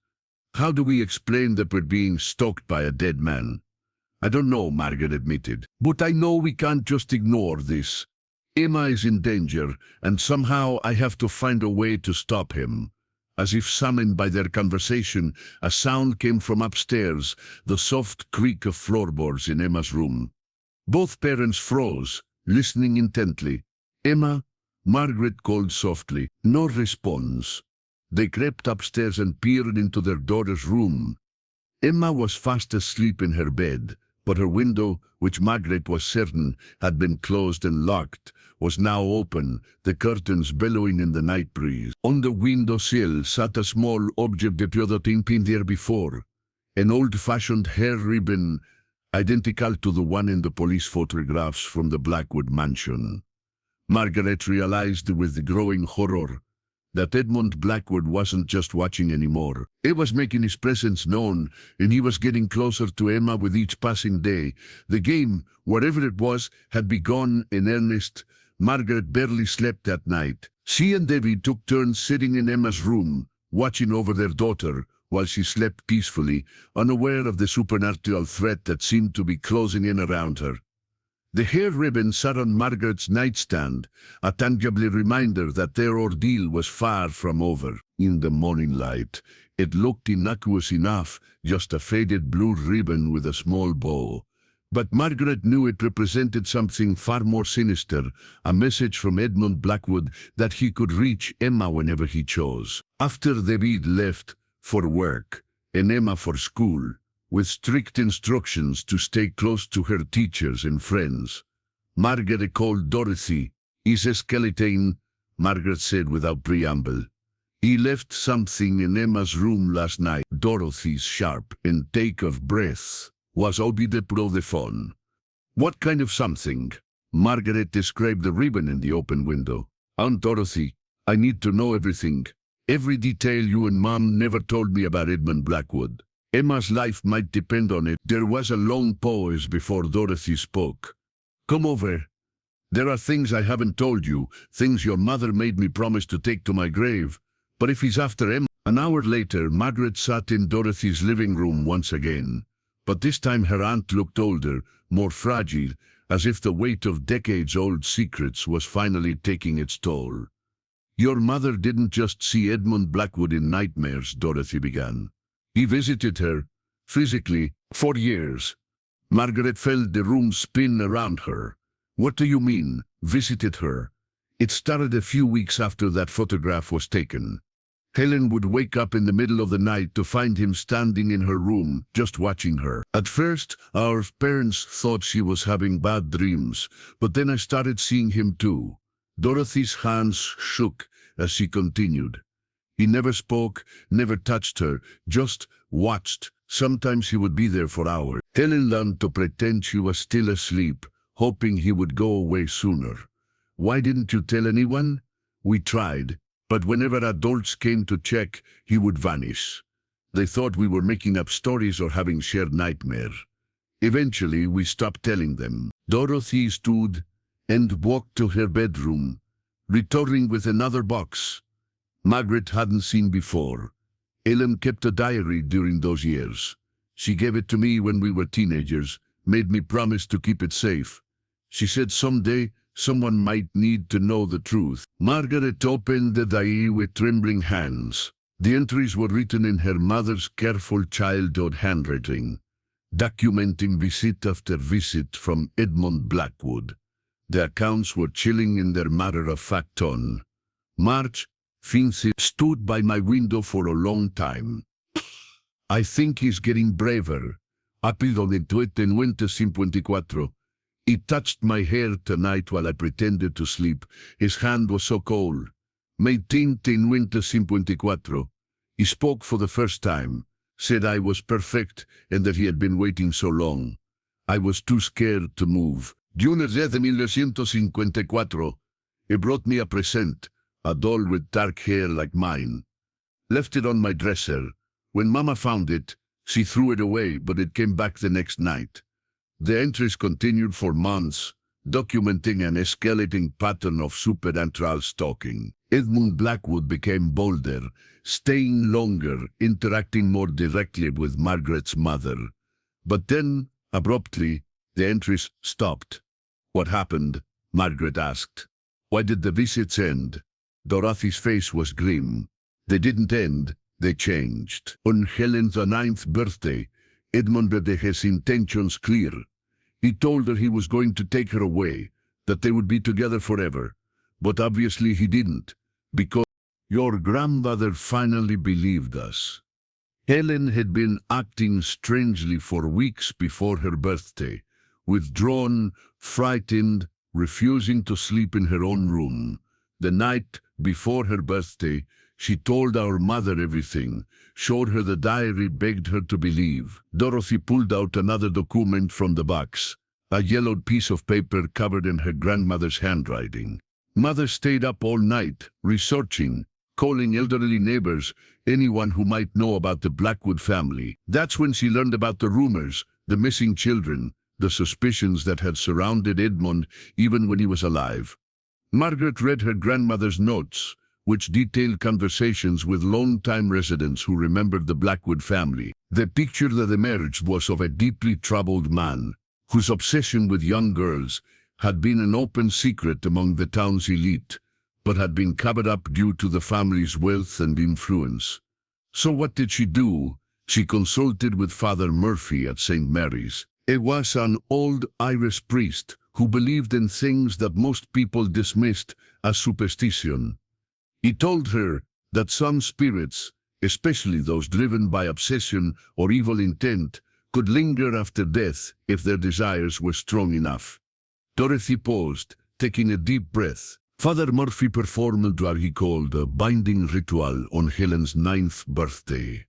How do we explain that we're being stalked by a dead man?" "I don't know," Margaret admitted. "But I know we can't just ignore this. Emma is in danger, and somehow I have to find a way to stop him." As if summoned by their conversation, a sound came from upstairs, the soft creak of floorboards in Emma's room. Both parents froze, listening intently. "Emma?" Margaret called softly. No response. They crept upstairs and peered into their daughter's room. Emma was fast asleep in her bed, but her window, which Margaret was certain had been closed and locked, was now open, the curtains billowing in the night breeze. On the windowsill sat a small object that you had seen there before, an old-fashioned hair ribbon, identical to the one in the police photographs from the Blackwood mansion. Margaret realized with growing horror that Edmund Blackwood wasn't just watching anymore. He was making his presence known, and he was getting closer to Emma with each passing day. The game, whatever it was, had begun in earnest. Margaret barely slept that night. She and David took turns sitting in Emma's room, watching over their daughter, while she slept peacefully, unaware of the supernatural threat that seemed to be closing in around her. The hair ribbon sat on Margaret's nightstand, a tangible reminder that their ordeal was far from over. In the morning light, it looked innocuous enough, just a faded blue ribbon with a small bow. But Margaret knew it represented something far more sinister, a message from Edmund Blackwood that he could reach Emma whenever he chose. After David left for work and Emma for school, with strict instructions to stay close to her teachers and friends, Margaret called Dorothy. "He's a skeleton," Margaret said without preamble. "He left something in Emma's room last night." Dorothy's sharp intake of breath was audible through the phone. "What kind of something?" Margaret described the ribbon in the open window. "Aunt Dorothy, I need to know everything. Every detail you and Mom never told me about Edmund Blackwood. Emma's life might depend on it." There was a long pause before Dorothy spoke. "Come over. There are things I haven't told you, things your mother made me promise to take to my grave. But if he's after Emma..." An hour later, Margaret sat in Dorothy's living room once again. But this time her aunt looked older, more fragile, as if the weight of decades-old secrets was finally taking its toll. "Your mother didn't just see Edmund Blackwood in nightmares," Dorothy began. "He visited her, physically, for years." Margaret felt the room spin around her. "What do you mean, visited her?" "It started a few weeks after that photograph was taken. Helen would wake up in the middle of the night to find him standing in her room, just watching her. At first, our parents thought she was having bad dreams, but then I started seeing him too." Dorothy's hands shook as she continued. "He never spoke, never touched her, just watched. Sometimes he would be there for hours." Helen learned to pretend she was still asleep, hoping he would go away sooner. "Why didn't you tell anyone?" "We tried, but whenever adults came to check, he would vanish. They thought we were making up stories or having shared nightmare. Eventually, we stopped telling them." Dorothy stood and walked to her bedroom, returning with another box Margaret hadn't seen before. "Ellen kept a diary during those years. She gave it to me when we were teenagers, made me promise to keep it safe. She said someday someone might need to know the truth." Margaret opened the diary with trembling hands. The entries were written in her mother's careful childhood handwriting, documenting visit after visit from Edmund Blackwood. The accounts were chilling in their matter-of-fact tone. "March, Finzi stood by my window for a long time. I think he's getting braver. April 24. He touched my hair tonight while I pretended to sleep. His hand was so cold. May 24. He spoke for the first time, said I was perfect and that he had been waiting so long. I was too scared to move. June 10, 1954, he brought me a present, a doll with dark hair like mine. Left it on my dresser. When Mama found it, she threw it away, but it came back the next night. The entries continued for months, documenting an escalating pattern of supernatural stalking. Edmund Blackwood became bolder, staying longer, interacting more directly with Margaret's mother. But then, abruptly, the entries stopped. What happened? Margaret asked. Why did the visits end? Dorothy's face was grim. They didn't end, they changed. On Helen's 9th birthday, Edmund had his intentions clear. He told her he was going to take her away, that they would be together forever. But obviously he didn't, because your grandmother finally believed us. Helen had been acting strangely for weeks before her birthday, withdrawn, frightened, refusing to sleep in her own room. The night before her birthday, she told our mother everything, showed her the diary, begged her to believe. Dorothy pulled out another document from the box, a yellowed piece of paper covered in her grandmother's handwriting. Mother stayed up all night, researching, calling elderly neighbors, anyone who might know about the Blackwood family. That's when she learned about the rumors, the missing children, the suspicions that had surrounded Edmund even when he was alive. Margaret read her grandmother's notes, which detailed conversations with longtime residents who remembered the Blackwood family. The picture that emerged was of a deeply troubled man, whose obsession with young girls had been an open secret among the town's elite, but had been covered up due to the family's wealth and influence. So what did she do? She consulted with Father Murphy at St. Mary's. He was an old Irish priest who believed in things that most people dismissed as superstition. He told her that some spirits, especially those driven by obsession or evil intent, could linger after death if their desires were strong enough. Dorothy paused, taking a deep breath. Father Murphy performed what he called a binding ritual on Helen's 9th birthday.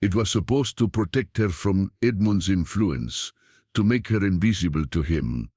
It was supposed to protect her from Edmund's influence, to make her invisible to him.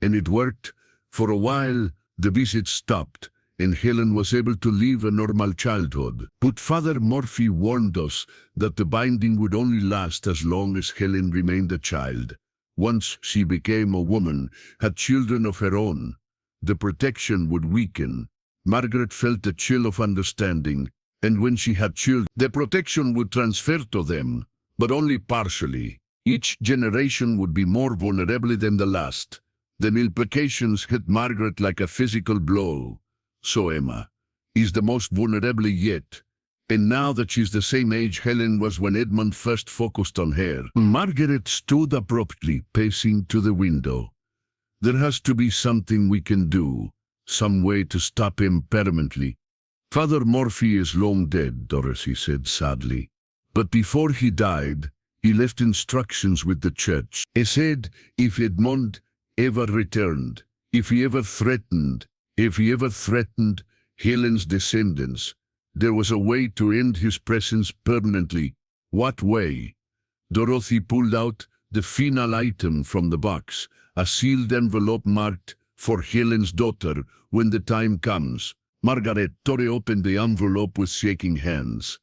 And it worked. For a while, the visits stopped, and Helen was able to live a normal childhood. But Father Murphy warned us that the binding would only last as long as Helen remained a child. Once she became a woman, had children of her own, the protection would weaken. Margaret felt a chill of understanding, and when she had children, the protection would transfer to them, but only partially. Each generation would be more vulnerable than the last. The implications hit Margaret like a physical blow. So Emma is the most vulnerable yet. And now that she's the same age Helen was when Edmund first focused on her. Margaret stood abruptly, pacing to the window. There has to be something we can do, some way to stop him permanently. Father Murphy is long dead, Dorothy said sadly. But before he died, he left instructions with the church. He said if Edmund ever returned, if he ever threatened Helen's descendants, there was a way to end his presence permanently. What way? Dorothy pulled out the final item from the box, a sealed envelope marked for Helen's daughter when the time comes. Margaret tore open the envelope with shaking hands.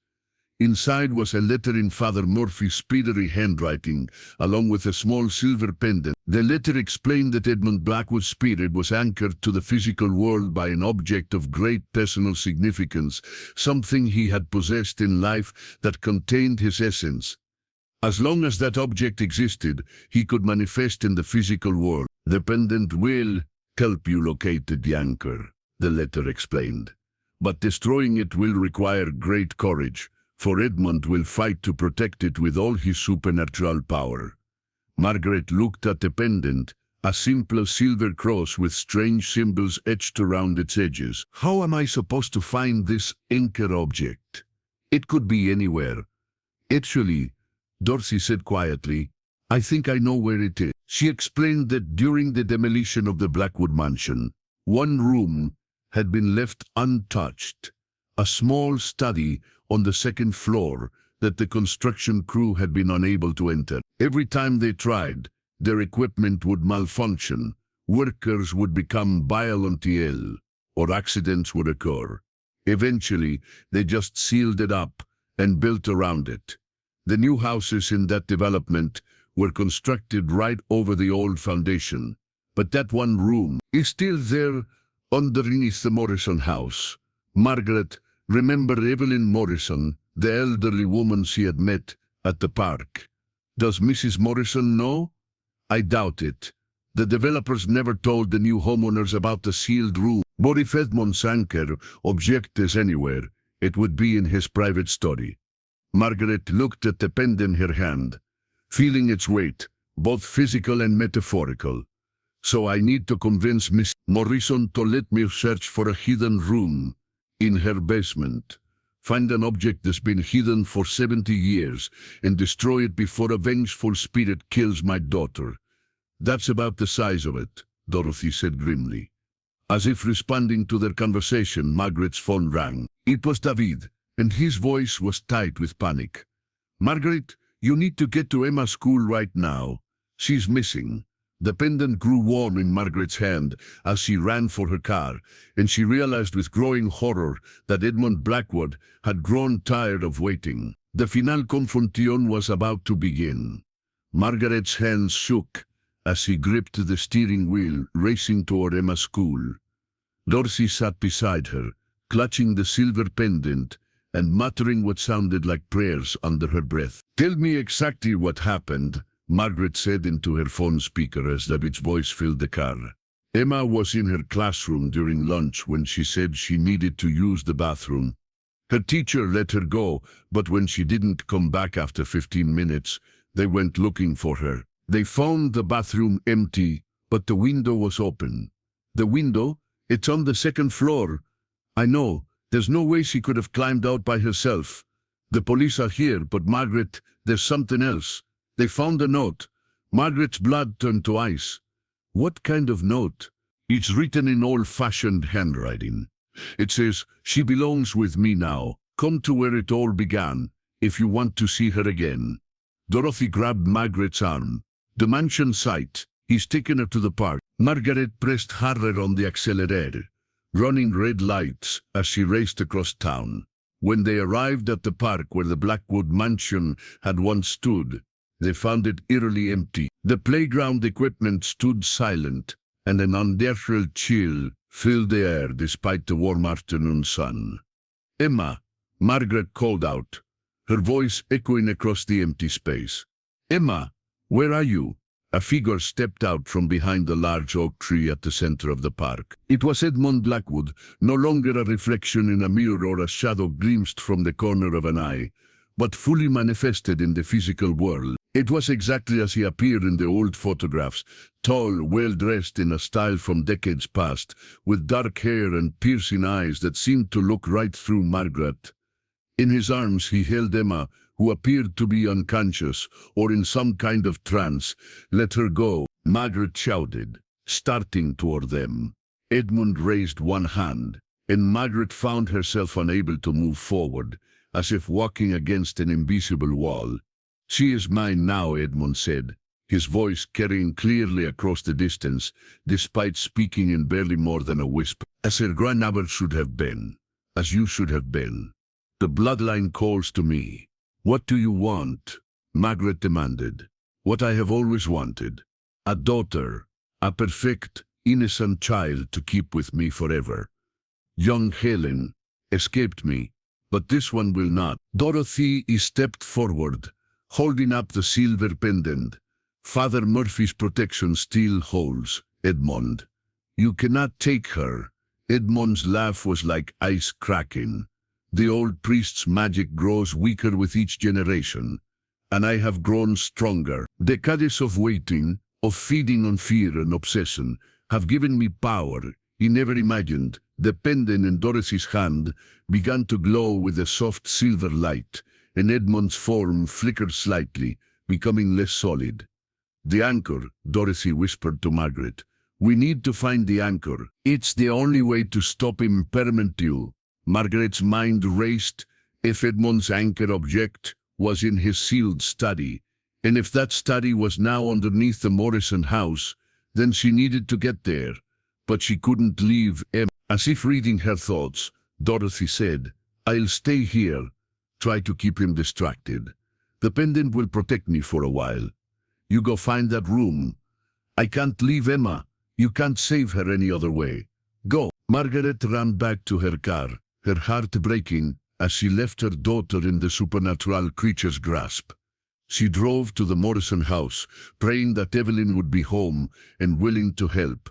Inside was a letter in Father Murphy's speedery handwriting, along with a small silver pendant. The letter explained that Edmund Blackwood's spirit was anchored to the physical world by an object of great personal significance, something he had possessed in life that contained his essence. As long as that object existed, he could manifest in the physical world. The pendant will help you locate the anchor, the letter explained. But destroying it will require great courage, for Edmund will fight to protect it with all his supernatural power. Margaret looked at the pendant, a simple silver cross with strange symbols etched around its edges. How am I supposed to find this anchor object? It could be anywhere. Actually, Dorothy said quietly, I think I know where it is. She explained that during the demolition of the Blackwood mansion, one room had been left untouched, a small study on the second floor that the construction crew had been unable to enter. Every time they tried, their equipment would malfunction, workers would become violently ill, or accidents would occur. Eventually, they just sealed it up and built around it. The new houses in that development were constructed right over the old foundation, but that one room is still there underneath the Morrison house. Margaret, remember Evelyn Morrison, the elderly woman she had met at the park? Does Mrs. Morrison know? I doubt it. The developers never told the new homeowners about the sealed room. But if Edmond Sanker objected anywhere, it would be in his private study. Margaret looked at the pen in her hand, feeling its weight, both physical and metaphorical. So I need to convince Miss Morrison to let me search for a hidden room in her basement. Find an object that's been hidden for 70 years and destroy it before a vengeful spirit kills my daughter. That's about the size of it, Dorothy said grimly. As if responding to their conversation, Margaret's phone rang. It was David, and his voice was tight with panic. Margaret, you need to get to Emma's school right now. She's missing. The pendant grew warm in Margaret's hand as she ran for her car, and she realized with growing horror that Edmund Blackwood had grown tired of waiting. The final confrontation was about to begin. Margaret's hands shook as he gripped the steering wheel, racing toward Emma's school. Dorothy sat beside her, clutching the silver pendant and muttering what sounded like prayers under her breath. Tell me exactly what happened, Margaret said into her phone speaker as David's voice filled the car. Emma was in her classroom during lunch when she said she needed to use the bathroom. Her teacher let her go, but when she didn't come back after 15 minutes, they went looking for her. They found the bathroom empty, but the window was open. The window? It's on the second floor. I know. There's no way she could have climbed out by herself. The police are here, but Margaret, there's something else. They found a note. Margaret's blood turned to ice. What kind of note? It's written in old-fashioned handwriting. It says, "She belongs with me now. Come to where it all began, if you want to see her again." Dorothy grabbed Margaret's arm. The mansion site. He's taken her to the park. Margaret pressed harder on the accelerator, running red lights as she raced across town. When they arrived at the park where the Blackwood mansion had once stood, they found it eerily empty. The playground equipment stood silent, and an unnatural chill filled the air despite the warm afternoon sun. Emma, Margaret called out, her voice echoing across the empty space. Emma, where are you? A figure stepped out from behind the large oak tree at the center of the park. It was Edmund Blackwood, no longer a reflection in a mirror or a shadow glimpsed from the corner of an eye, but fully manifested in the physical world. It was exactly as he appeared in the old photographs, tall, well-dressed in a style from decades past, with dark hair and piercing eyes that seemed to look right through Margaret. In his arms he held Emma, who appeared to be unconscious or in some kind of trance. Let her go, Margaret shouted, starting toward them. Edmund raised one hand, and Margaret found herself unable to move forward, as if walking against an invisible wall. She is mine now, Edmund said, his voice carrying clearly across the distance, despite speaking in barely more than a whisper. As her grandmother should have been, as you should have been. The bloodline calls to me. What do you want? Margaret demanded. What I have always wanted. A daughter, a perfect, innocent child to keep with me forever. Young Helen escaped me, but this one will not. Dorothy stepped forward, holding up the silver pendant. Father Murphy's protection still holds, Edmund. You cannot take her. Edmund's laugh was like ice cracking. The old priest's magic grows weaker with each generation, and I have grown stronger. Decades of waiting, of feeding on fear and obsession, have given me power he never imagined. The pendant in Dorothy's hand began to glow with a soft silver light, and Edmund's form flickered slightly, becoming less solid. The anchor, Dorothy whispered to Margaret. We need to find the anchor. It's the only way to stop him permanently. Margaret's mind raced, if Edmund's anchor object was in his sealed study, and if that study was now underneath the Morrison house, then she needed to get there. But she couldn't leave Emma. As if reading her thoughts, Dorothy said, "I'll stay here. Try to keep him distracted. The pendant will protect me for a while. You go find that room. I can't leave Emma. You can't save her any other way. Go." Margaret ran back to her car, her heart breaking as she left her daughter in the supernatural creature's grasp. She drove to the Morrison house, praying that Evelyn would be home and willing to help.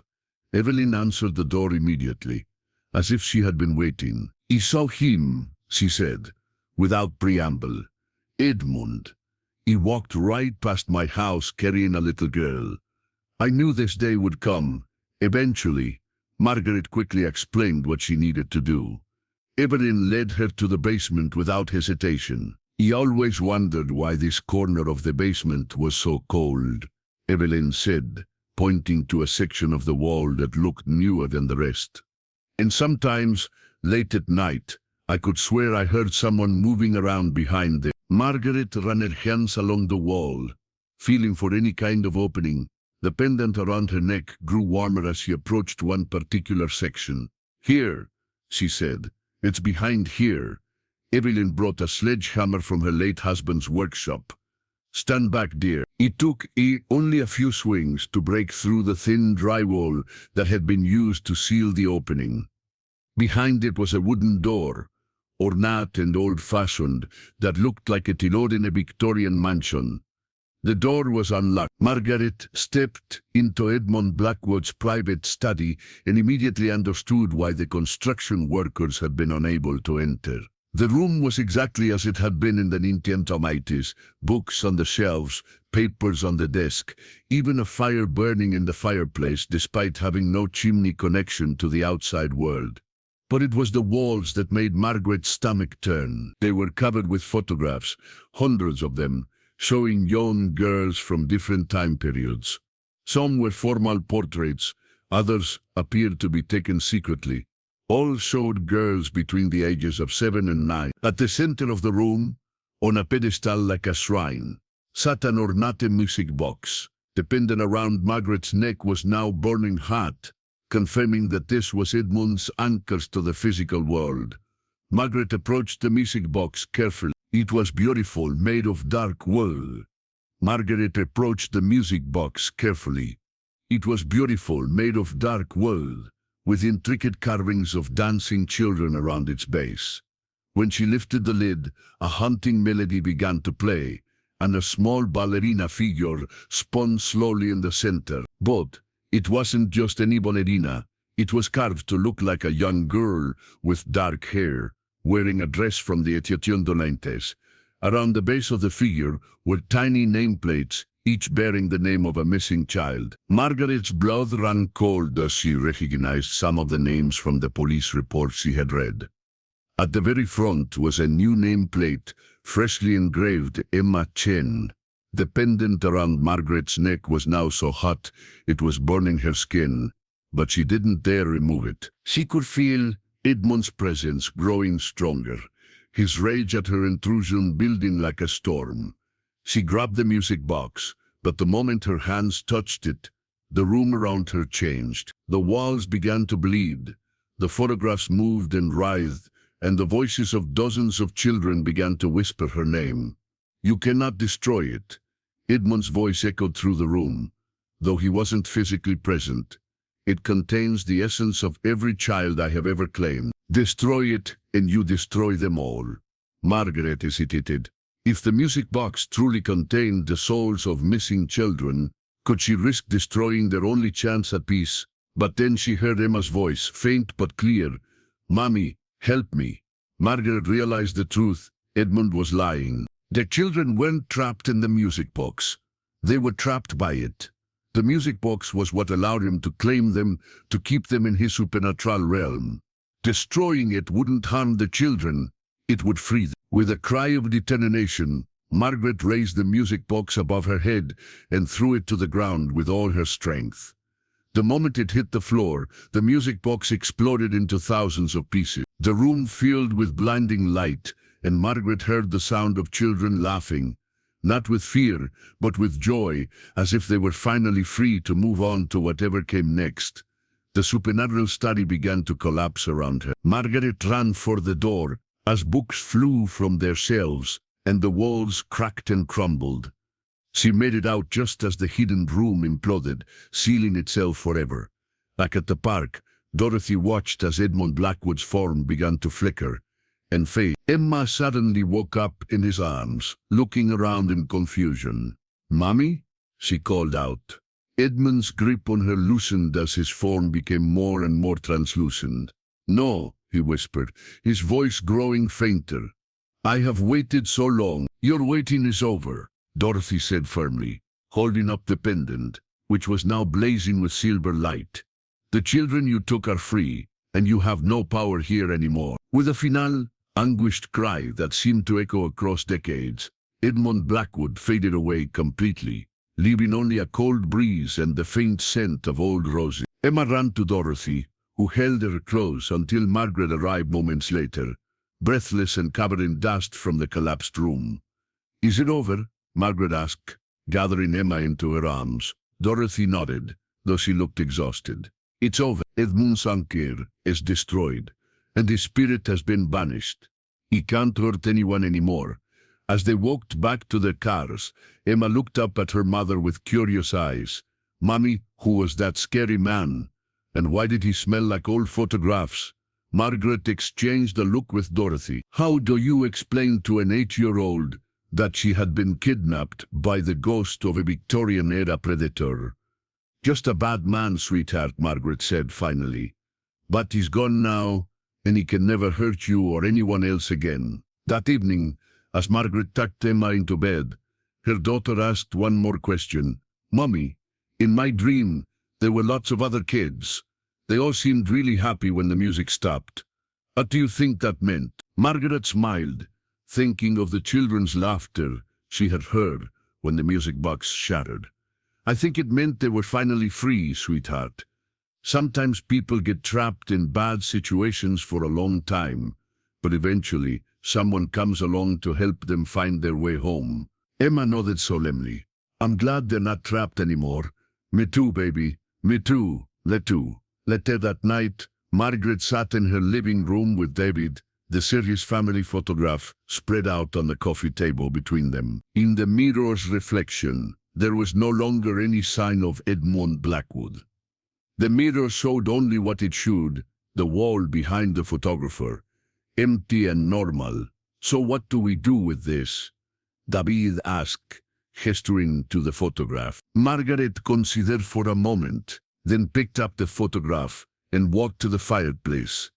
Evelyn answered the door immediately, as if she had been waiting. "I saw him," she said, without preamble. "Edmund. He walked right past my house carrying a little girl. I knew this day would come. Eventually." Margaret quickly explained what she needed to do. Evelyn led her to the basement without hesitation. "He always wondered why this corner of the basement was so cold," Evelyn said, pointing to a section of the wall that looked newer than the rest. "And sometimes, late at night, I could swear I heard someone moving around behind them." Margaret ran her hands along the wall, feeling for any kind of opening. The pendant around her neck grew warmer as she approached one particular section. "Here," she said. "It's behind here." Evelyn brought a sledgehammer from her late husband's workshop. "Stand back, dear." It took only a few swings to break through the thin drywall that had been used to seal the opening. Behind it was a wooden door, ornate and old-fashioned, that looked like it belonged in a Victorian mansion. The door was unlocked. Margaret stepped into Edmund Blackwood's private study and immediately understood why the construction workers had been unable to enter. The room was exactly as it had been in the 1980s, books on the shelves, papers on the desk, even a fire burning in the fireplace despite having no chimney connection to the outside world. But it was the walls that made Margaret's stomach turn. They were covered with photographs, hundreds of them, showing young girls from different time periods. Some were formal portraits, others appeared to be taken secretly. All showed girls between the ages of 7 and 9. At the center of the room, on a pedestal like a shrine, sat an ornate music box. The pendant around Margaret's neck was now burning hot, confirming that this was Edmund's anchors to the physical world. Margaret approached the music box carefully. It was beautiful, made of dark wool. Margaret approached the music box carefully. It was beautiful, made of dark wool, with intricate carvings of dancing children around its base. When she lifted the lid, a haunting melody began to play, and a small ballerina figure spun slowly in the center. But it wasn't just any ballerina. It was carved to look like a young girl with dark hair, wearing a dress from the Indolentes. Around the base of the figure were tiny nameplates, each bearing the name of a missing child. Margaret's blood ran cold as she recognized some of the names from the police reports she had read. At the very front was a new nameplate, freshly engraved Emma Chen. The pendant around Margaret's neck was now so hot it was burning her skin, but she didn't dare remove it. She could feel Edmund's presence growing stronger, his rage at her intrusion building like a storm. She grabbed the music box, but the moment her hands touched it, the room around her changed. The walls began to bleed, the photographs moved and writhed, and the voices of dozens of children began to whisper her name. "You cannot destroy it." Edmund's voice echoed through the room, though he wasn't physically present. "It contains the essence of every child I have ever claimed. Destroy it, and you destroy them all." Margaret hesitated. If the music box truly contained the souls of missing children, could she risk destroying their only chance at peace? But then she heard Emma's voice, faint but clear. "Mommy, help me." Margaret realized the truth. Edmund was lying. The children weren't trapped in the music box. They were trapped by it. The music box was what allowed him to claim them, to keep them in his supernatural realm. Destroying it wouldn't harm the children, it would free them. With a cry of determination, Margaret raised the music box above her head and threw it to the ground with all her strength. The moment it hit the floor, the music box exploded into thousands of pieces. The room filled with blinding light, and Margaret heard the sound of children laughing, not with fear, but with joy, as if they were finally free to move on to whatever came next. The supernatural study began to collapse around her. Margaret ran for the door, as books flew from their shelves, and the walls cracked and crumbled. She made it out just as the hidden room imploded, sealing itself forever. Back at the park, Dorothy watched as Edmund Blackwood's form began to flicker and fade. Emma suddenly woke up in his arms, looking around in confusion. "Mommy?" she called out. Edmund's grip on her loosened as his form became more and more translucent. "No," he whispered, his voice growing fainter. "I have waited so long. Your waiting is over," Dorothy said firmly, holding up the pendant, which was now blazing with silver light. "The children you took are free, and you have no power here anymore." With a final, anguished cry that seemed to echo across decades, Edmund Blackwood faded away completely, leaving only a cold breeze and the faint scent of old roses. Emma ran to Dorothy, who held her close until Margaret arrived moments later, breathless and covered in dust from the collapsed room. "Is it over?" Margaret asked, gathering Emma into her arms. Dorothy nodded, though she looked exhausted. "It's over. Edmund Sankir is destroyed, and his spirit has been banished. He can't hurt anyone anymore." As they walked back to their cars, Emma looked up at her mother with curious eyes. "Mommy, who was that scary man? And why did he smell like old photographs?" Margaret exchanged a look with Dorothy. "How do you explain to an 8-year-old that she had been kidnapped by the ghost of a Victorian-era predator?" "Just a bad man, sweetheart," Margaret said finally. "But he's gone now, and he can never hurt you or anyone else again." That evening, as Margaret tucked Emma into bed, her daughter asked one more question. "Mommy, in my dream, there were lots of other kids. They all seemed really happy when the music stopped. What do you think that meant?" Margaret smiled, thinking of the children's laughter she had heard when the music box shattered. "I think it meant they were finally free, sweetheart. Sometimes people get trapped in bad situations for a long time, but eventually someone comes along to help them find their way home." Emma nodded solemnly. "I'm glad they're not trapped anymore." "Me too, baby. Me too. Later that night, Margaret sat in her living room with David, the serious family photograph spread out on the coffee table between them. In the mirror's reflection, there was no longer any sign of Edmund Blackwood. The mirror showed only what it should, the wall behind the photographer, empty and normal. "So what do we do with this?" David asked, gesturing to the photograph. Margaret considered for a moment, then picked up the photograph and walked to the fireplace.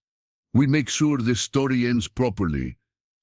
"We make sure this story ends properly."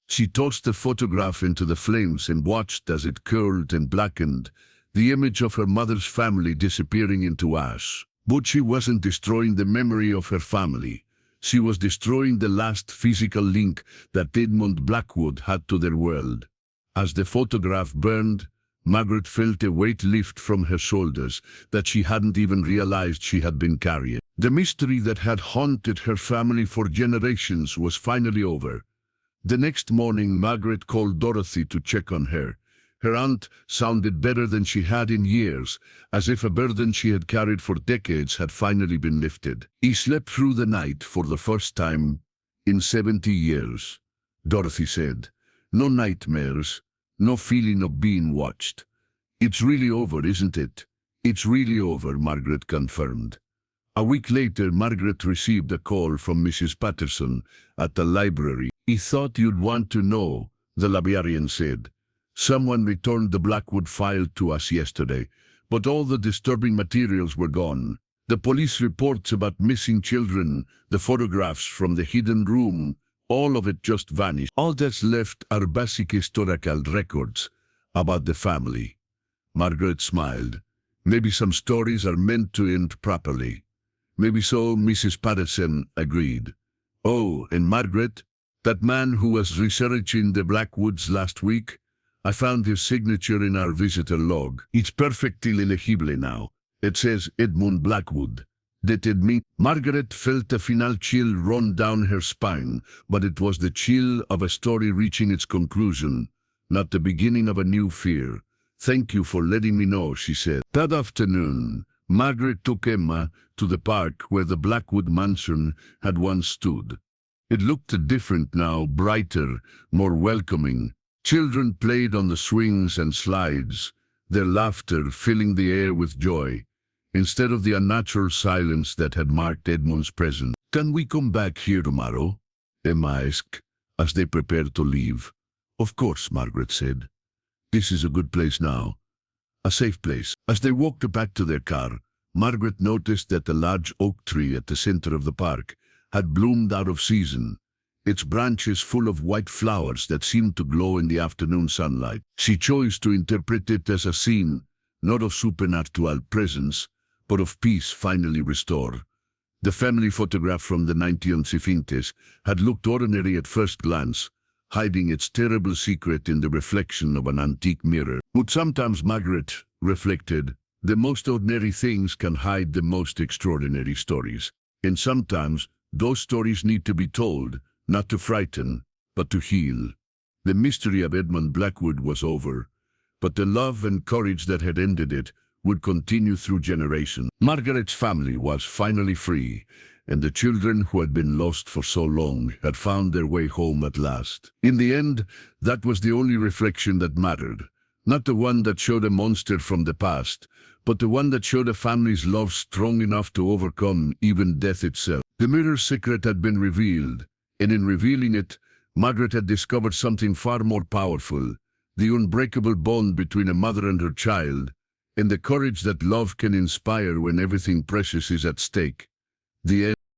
She tossed the photograph into the flames and watched as it curled and blackened, the image of her mother's family disappearing into ash. But she wasn't destroying the memory of her family. She was destroying the last physical link that Edmund Blackwood had to their world. As the photograph burned, Margaret felt a weight lift from her shoulders that she hadn't even realized she had been carrying. The mystery that had haunted her family for generations was finally over. The next morning, Margaret called Dorothy to check on her. Her aunt sounded better than she had in years, as if a burden she had carried for decades had finally been lifted. "He slept through the night for the first time in 70 years, Dorothy said. "No nightmares, no feeling of being watched." "It's really over, isn't it?" "It's really over," Margaret confirmed. A week later, Margaret received a call from Mrs. Patterson at the library. "He thought you'd want to know," the librarian said. "Someone returned the Blackwood file to us yesterday, but all the disturbing materials were gone. The police reports about missing children, the photographs from the hidden room, all of it just vanished. All that's left are basic historical records about the family." Margaret smiled. "Maybe some stories are meant to end properly." "Maybe so," Mrs. Patterson agreed. "Oh, and Margaret, that man who was researching the Blackwoods last week, I found his signature in our visitor log. It's perfectly legible now. It says Edmund Blackwood, Did it mean? Margaret felt a final chill run down her spine, but it was the chill of a story reaching its conclusion, not the beginning of a new fear. "Thank you for letting me know," she said. That afternoon, Margaret took Emma to the park where the Blackwood mansion had once stood. It looked different now, brighter, more welcoming. Children played on the swings and slides, their laughter filling the air with joy, instead of the unnatural silence that had marked Edmund's presence. "Can we come back here tomorrow?" Emma asked, as they prepared to leave. "Of course," Margaret said. "This is a good place now. A safe place." As they walked back to their car, Margaret noticed that the large oak tree at the center of the park had bloomed out of season, its branches full of white flowers that seemed to glow in the afternoon sunlight. She chose to interpret it as a scene, not of supernatural presence, but of peace finally restored. The family photograph from the 1950s had looked ordinary at first glance, hiding its terrible secret in the reflection of an antique mirror. But sometimes, Margaret reflected, the most ordinary things can hide the most extraordinary stories. And sometimes, those stories need to be told, not to frighten, but to heal. The mystery of Edmund Blackwood was over, but the love and courage that had ended it would continue through generations. Margaret's family was finally free, and the children who had been lost for so long had found their way home at last. In the end, that was the only reflection that mattered. Not the one that showed a monster from the past, but the one that showed a family's love strong enough to overcome even death itself. The mirror's secret had been revealed, and in revealing it, Margaret had discovered something far more powerful, the unbreakable bond between a mother and her child, and the courage that love can inspire when everything precious is at stake. The end.